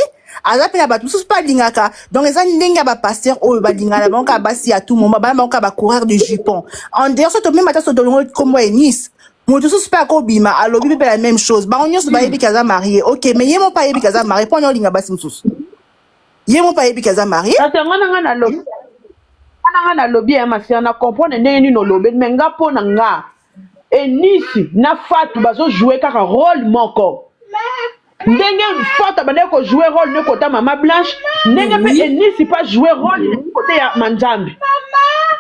azape na bato pas lingaka donc eza ndenge ba pasteur oyo ba lingala banka basi à tout moment ba banka ba courir de jupon en dehors surtout même ata so dolongo comme Enis moto pas ko bima alobi pe la même chose ba onyo so ba yebi kaza marié OK mais yemo pas yebi kaza marié po linga basi mususu yemo pas yebi kaza marié ata ngana lobi ya masia na comprendre ndenge ni no lobi mais nga po na nga Enis na Fatou bazo jouer kaka rôle moko ndenge Fatou bande ko jouer rôle ne côté maman Blanche ndenge pe Enis pas jouer rôle côté ya Manzambe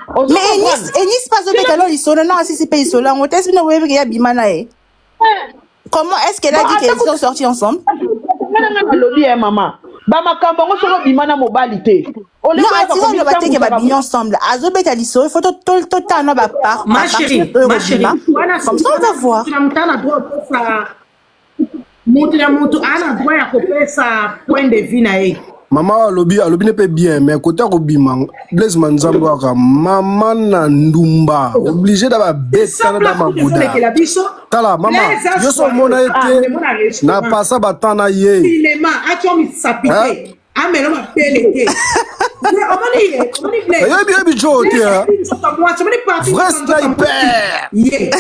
Mais Enis pas obéi alors ils sont non si c'est pas ils sont là on teste non ouais qu'il y a comment est-ce qu'elle a dit qu'elles sont sorties ensemble? Maman. Bamakambo solo bimana mobilité. Non, attends, on va bater que ba bien ensemble. Azobé t'as dit ça, il faut tout le temps ba part. Ma chérie, comme ça on va voir. Mutu ana droit ya kopesa point de vue na ye. Maman alobi ne peut bien mais côté Robima Blaise Manzambo aka maman na ndumba obligé d'avoir bêta na mabuda. Tala maman yo so mona été na passa batana ye. Cinéma atio mi sapite. Amelo ma pelete. Omoni Blaise. Yo bi jote. Vrai sniper. Yeah.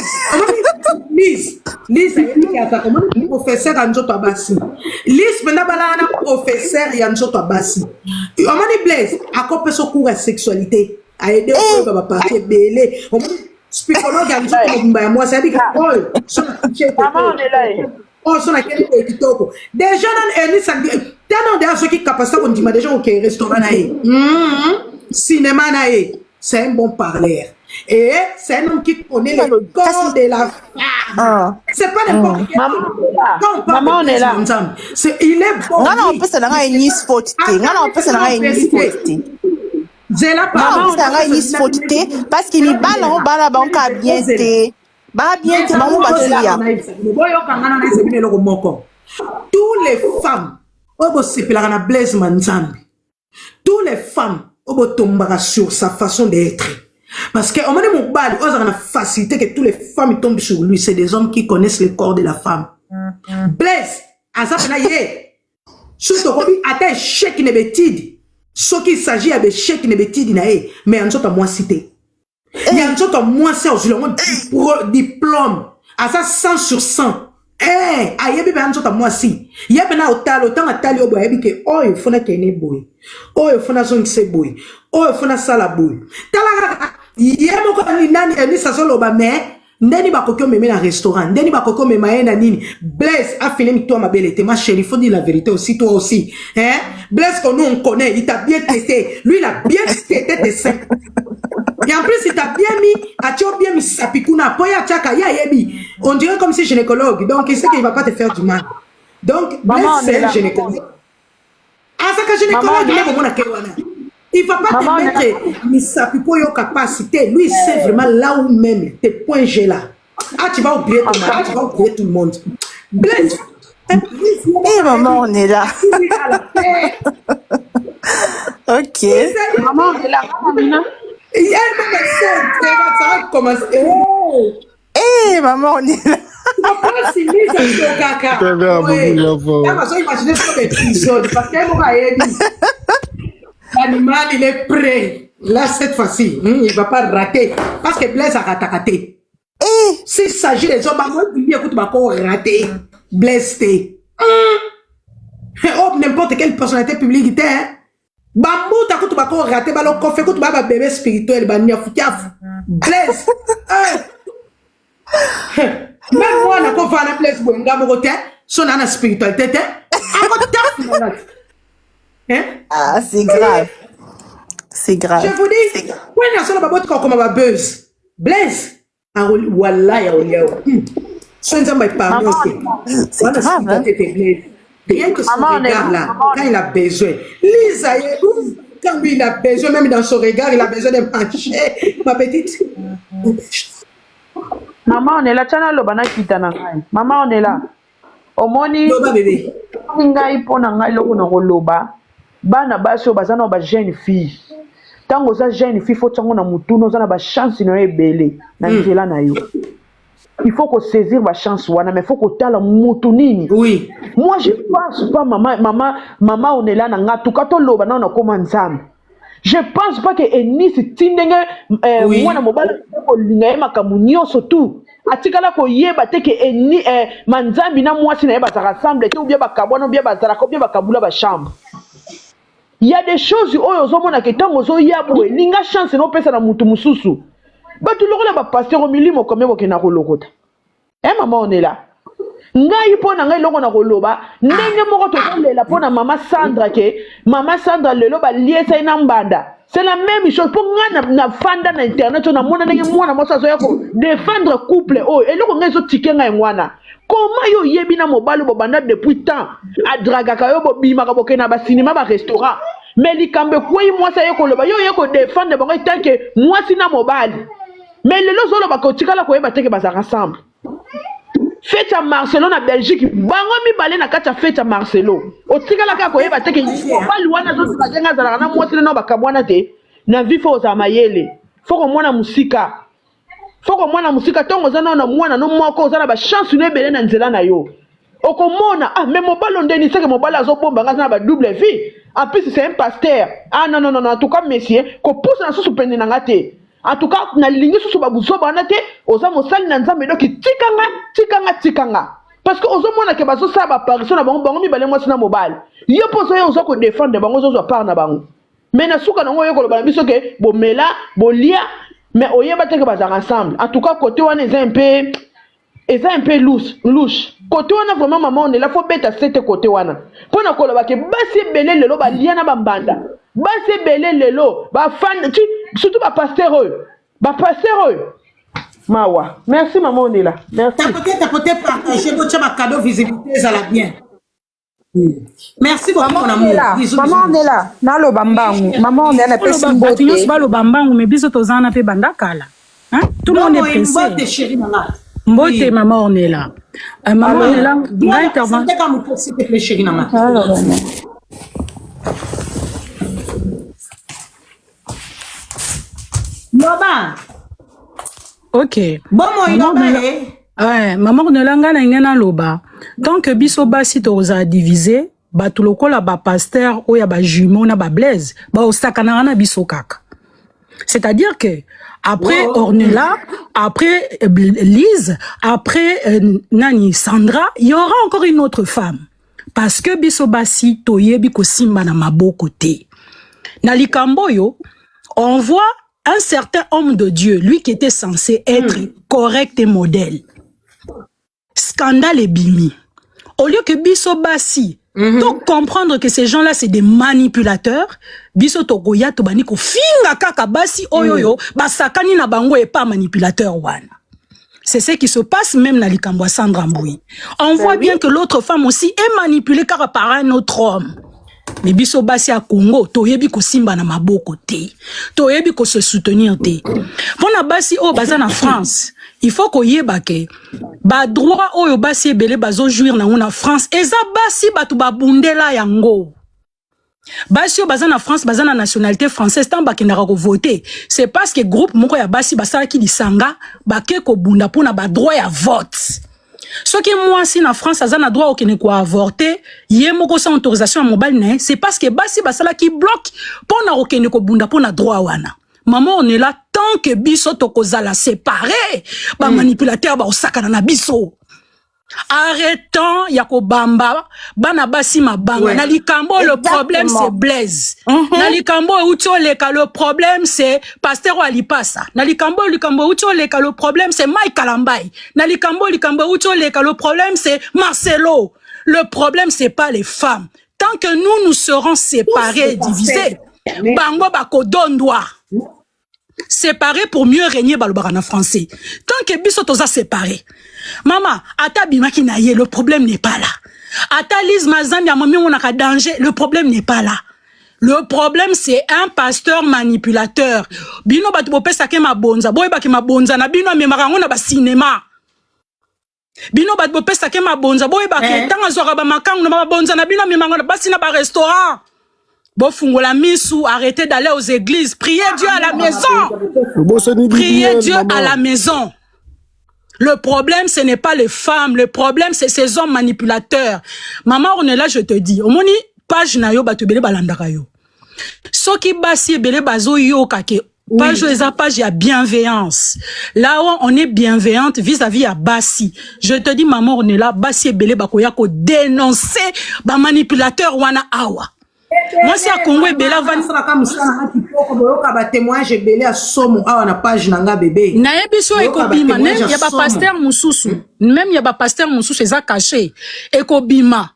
Lise le professeur Anjoto Abassi. Lise maintenant na professeur Anjoto Abassi. Omoni Blaise a copé son cours de sexualité. A aidé au baba parti belé. Psychologue Anjoto Mbaya moi ça dit que oh son maman on est là. Oh son akeli ko kitoko. Déjà nan eni samedi tellement de ceux qui capacité on dit déjà OK restaurant na e. Cinéma na e. C'est un bon parleur. Et c'est un homme qui connaît le corps de la femme. C'est pas n'importe qui. Maman, on est là. Il est bon. Non, on peut se lancer une faute. Non, on peut se lancer une faute. Maman, on peut se lancer une faute parce qu'il y a des balles en bas là-bas, on a bien été. Bah, bien été, maman, on va se dire. Tous les femmes, on se pèlera na Blaise Manzambi. Tous les femmes, on tombera sur sa façon d'être. Parce que on m'a dit mon bal, on a la facilité que toutes les femmes tombent sur lui. C'est des hommes qui connaissent le corps de la femme. Blaise, à ça yé. Surtout quand il atteint chèque ne bétide. Ce qu'il s'agit de chèque ne bétide naé, mais en sorte à moi cité. Il y a en sorte à moi c'est au diplôme. À ça 100 sur 100. Eh, aïe bébé en sorte à moi si. Il y a bien autant à tali au boy que oh il faut na kene boy. Oh il faut na zone se boy. Oh il faut na sala boy. Tala yemo ko ni nani eni sasolo ba me ndeni ba kokyo meme na restaurant ndeni ba kokyo meme na nini Blaise a fini mi toi ma belle ma chérie faut dire la vérité aussi toi aussi hein Blaise que nous on connaît il t'a bien tété lui il a bien tété tes seins et en plus il t'a bien mis a bien mis sapikuna poya chaka ya yebi on dirait comme si gynécologue donc il sait qu'il va pas te faire du mal donc Blaise c'est gynécologue ah ça que gynécologue il est bon na kewana. Il ne va pas te mettre Misapi pour your capacité. Lui, c'est vraiment là où même tes points G là. Ah, tu vas oublier ton mari, tu vas oublier tout le monde. Blaise. Eh, maman, on est là. Ok. Maman, on est là. Il y a un ça va commencer. Eh, maman, on est là. Si Lise est caca. Imaginez ce épisode parce qu'elle m'aurait dit. L'animal, il est prêt. Là, cette fois-ci, il ne va pas rater. Parce que Blaise a raté. S'il s'agit des hommes, il va rater. Blaise, n'importe quelle personnalité publique, Bambou, t'as tout raté. Balo, qu'on fait tout bébé spirituel, Blaise. Même moi, on a fait un Blaise, son ana spiritualité, hein? Ah, c'est grave. C'est grave. Je vous dis, quand il y a un babot comme un buzz, Blaise, wallah, ya c'est grave. Rien que son regard là, quand il a besoin. Lisa, quand lui il a besoin, même dans son regard, il a besoin de manger. Ma petite. Maman, on est là. Tchana lobana kitana. Maman, on est là. Omoni. Loba bébé. Ngai pona ngai loko na loba. Bana baso bazana ba jeune fille. Tango za jeune fille faut tango na mutu no zana ba chance no ebele na njela na yo. Il faut qu'on saisir ma chance wana mais faut qu'on tala mutu nini. Oui. Moi je pense pas maman on est là na ngatu kato loba na on koma nzambe. Je pense pas que Enis tindenge mwana mobala ko linga makamu nyonso tout. Atikala ko yeba te ke eni manzambi na mwasi na yeba za rassemble te ou bien bakabwana ou bien bazala ko bien bakabula ba chambre. Il y a des choses oyo zomona ke tango zo yabwe linga chance no pesa na mutu mususu. Ba tu lokona ba pasteur au milimo comme ko na ko lokota. Maman on est là. Ngai pona ngai loko na koloba ndenge moko to lela pona mama Sandra ke mama Sandra lelo ba liesa ina mbanda C'est la même chose. Pour nga na fanda na internet, on a mona ndenge mwana mosa zo yako défendre couple. Oh, et loko nga zo tikenga ngwana. Comment yo yebi na mobile bobanda depuis temps a draga ka yo bobima ka bokena ba cinéma ba restaurant. Mais likambe kwa moi ça yoko loba yo yoko défendre bango tant que moi sina mobile. Mais le lo zo loba ko tikala ko yeba teke ba za rassemble. Fête à Marcelo na Belgique, bango mi balé na kata fête à Marcelo. O tikala ka ko yeba teke mobile wana zo tsagenga za na moi sina no bakabwana te. Na vie faut za mayele. Faut ko mwana musika. Faut que mwana musika tongo zana na mwana no moko zana ba chance ne belé na nzela na yo. Okomona mais mobile ndeni c'est que mobile azo bomba ngana ba double vie. En plus c'est un pasteur. Ah non en tout cas monsieur, ko pousse na susu pende na ngate. En tout cas na lingi susu ba buzo ba na te, oza mosali na nzambe doki tikanga. Parce que ozo mona ke bazo sa ba apparition na bango mi balé moi na mobile. Yo poso yo ozo ko défendre bango ozo par na bango. Mais na suka na ngo yo ko ba biso ke bo mela, bo lia. Mais au yeba teke bazar ensemble. En tout cas, côté on est un peu louche. Côté on a vraiment maman on est là faut bête à cette côté on a. Pour na koloba ke basi belé lelo ba liana bambanda. Basi belé lelo ba fan surtout ba pasteur Mawa. Merci maman on est là. Merci. T'as peut-être partagé votre cadeau visibilité ça la bien. Merci beaucoup mon amour. Maman on est là. Nalo bambangu. Maman on est là pesi mbote. Nous sommes bambangu mais biso tozana pe bandakala. Hein? Tout le monde est pressé. Mbote chérie maman. Mbote maman on est là. Maman on est là. C'est comme pour s'il te plaît chérie maman. Maman. OK. Bon moi ouais, maman on est là ngana ngena loba. Tant que biso basi toza diviser, ba tuloko la ba pasteur o ya ba jumeau na ba blaise, ba osakana na biso kaka. C'est-à-dire que après Ornella, après Lise, après Nani Sandra, il y aura encore une autre femme. Parce que biso basi toyebi ko simba na maboko te. Na likamboyo, on voit un certain homme de Dieu, lui qui était censé être correct et modèle. Scandale et bimi. Au lieu que biso basi, donc comprendre que ces gens-là c'est des manipulateurs, biso togoya to bani ko finga kaka basi oyoyo, basakani na bango et pas manipulateur wana. C'est ce qui se passe même na likambo Sandra Mboui. On voit bien que l'autre femme aussi est manipulée car par un autre homme. Mais biso basi à Congo, toyebi ko simba na maboko te. Toyebi ko se soutenir te. Pona basi o baza na France, il faut ko yeba ke ba droit oyo basi ebele bazo jouir na France, eza basi batu babundela yango. Basi o baza na France, baza na nationalité française tant bakendaka ko voter. C'est parce que groupe moko ya basi basala ki lisanga bake ko bunda pona ba droit ya vote. Ce qui moi si na France aza na droit okene ko avorter, yé moko sans autorisation à mobile né, c'est parce que basi basala ki bloque pona okene ko bunda pona droit wana. Maman on est là tant que biso tokozala séparé, ba manipulateur ba osakana na biso. Arrêtons yako bamba bana basi mabanga na likambo le problème c'est Blaise na likambo utoleka le problème c'est pasteur Alipasa na likambo utoleka le problème c'est Mike Kalambai na likambo utoleka le problème c'est Marcelo. Le problème c'est pas les femmes tant que nous serons séparés et divisés bango bako dondwa séparés pour mieux régner balobara français tant que biso toza séparés. Maman, ata bimaki na ye, le problème n'est pas là. Ata Lise Mazambi a mami on a danger, le problème n'est pas là. Le problème c'est un pasteur manipulateur. Bino batu bopesa ke mabonza, boy ba ke mabonza na bino memara ngona ba cinéma. Bino batu bopesa ke mabonza, boy ba ke tanga zora ba makangu na mabonza na bino memara basi na ba restaurant. Bon fungola misou, arrêtez d'aller aux églises, priez Dieu à la maison. Priez Dieu à la maison. Le problème, ce n'est pas les femmes. Le problème, c'est ces hommes manipulateurs. Maman, on est là, je te dis. Au moni, page na yo, batubele balandaka yo. So ki basi bele bazo yo kake. Page eza page ya bienveillance. Là où on est bienveillante vis-à-vis à basi. Je te dis, maman, on est là, basi bele bakoya ko dénoncer ba manipulateur wana awa. Moi, c'est à Congo, Bela Van. témoignage belé à somo ah on a page nanga bébé. Na ebiso ekobima même y a pas pasteur mususu. Même y a pas pasteur mususu eza caché. Ekobima.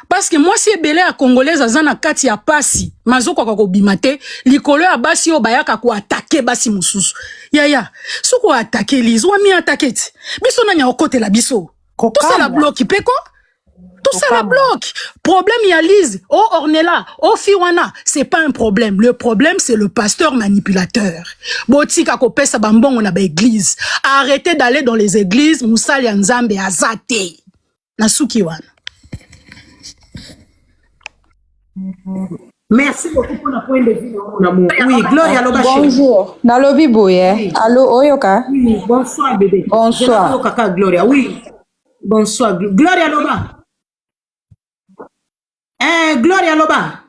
parce que moi si ebele ya congolaise azana kati ya pasi mazoko kako bimate likolo ya basi o bayaka ko attaquer basi mususu yaya soko attaquer Lise wa mi attaquer biso na nya okotela biso tout ça la bloque peko tout ça la bloque problème ya Lise o Ornella o Fiwana c'est pas un problème le problème c'est le pasteur manipulateur botika ko pesa bambongo na ba église arrêtez d'aller dans les églises musali ya nzambe azate na suki wana. Merci beaucoup pour le point de vue, mon amour. Oui, Gloria Loba. Bonjour. Nalobi Boye. Oui. Allô, Oyoka. Oui, bonsoir, bébé. Bonsoir. Kaka, Gloria, oui. Bonsoir. Gloria Loba. Gloria Loba.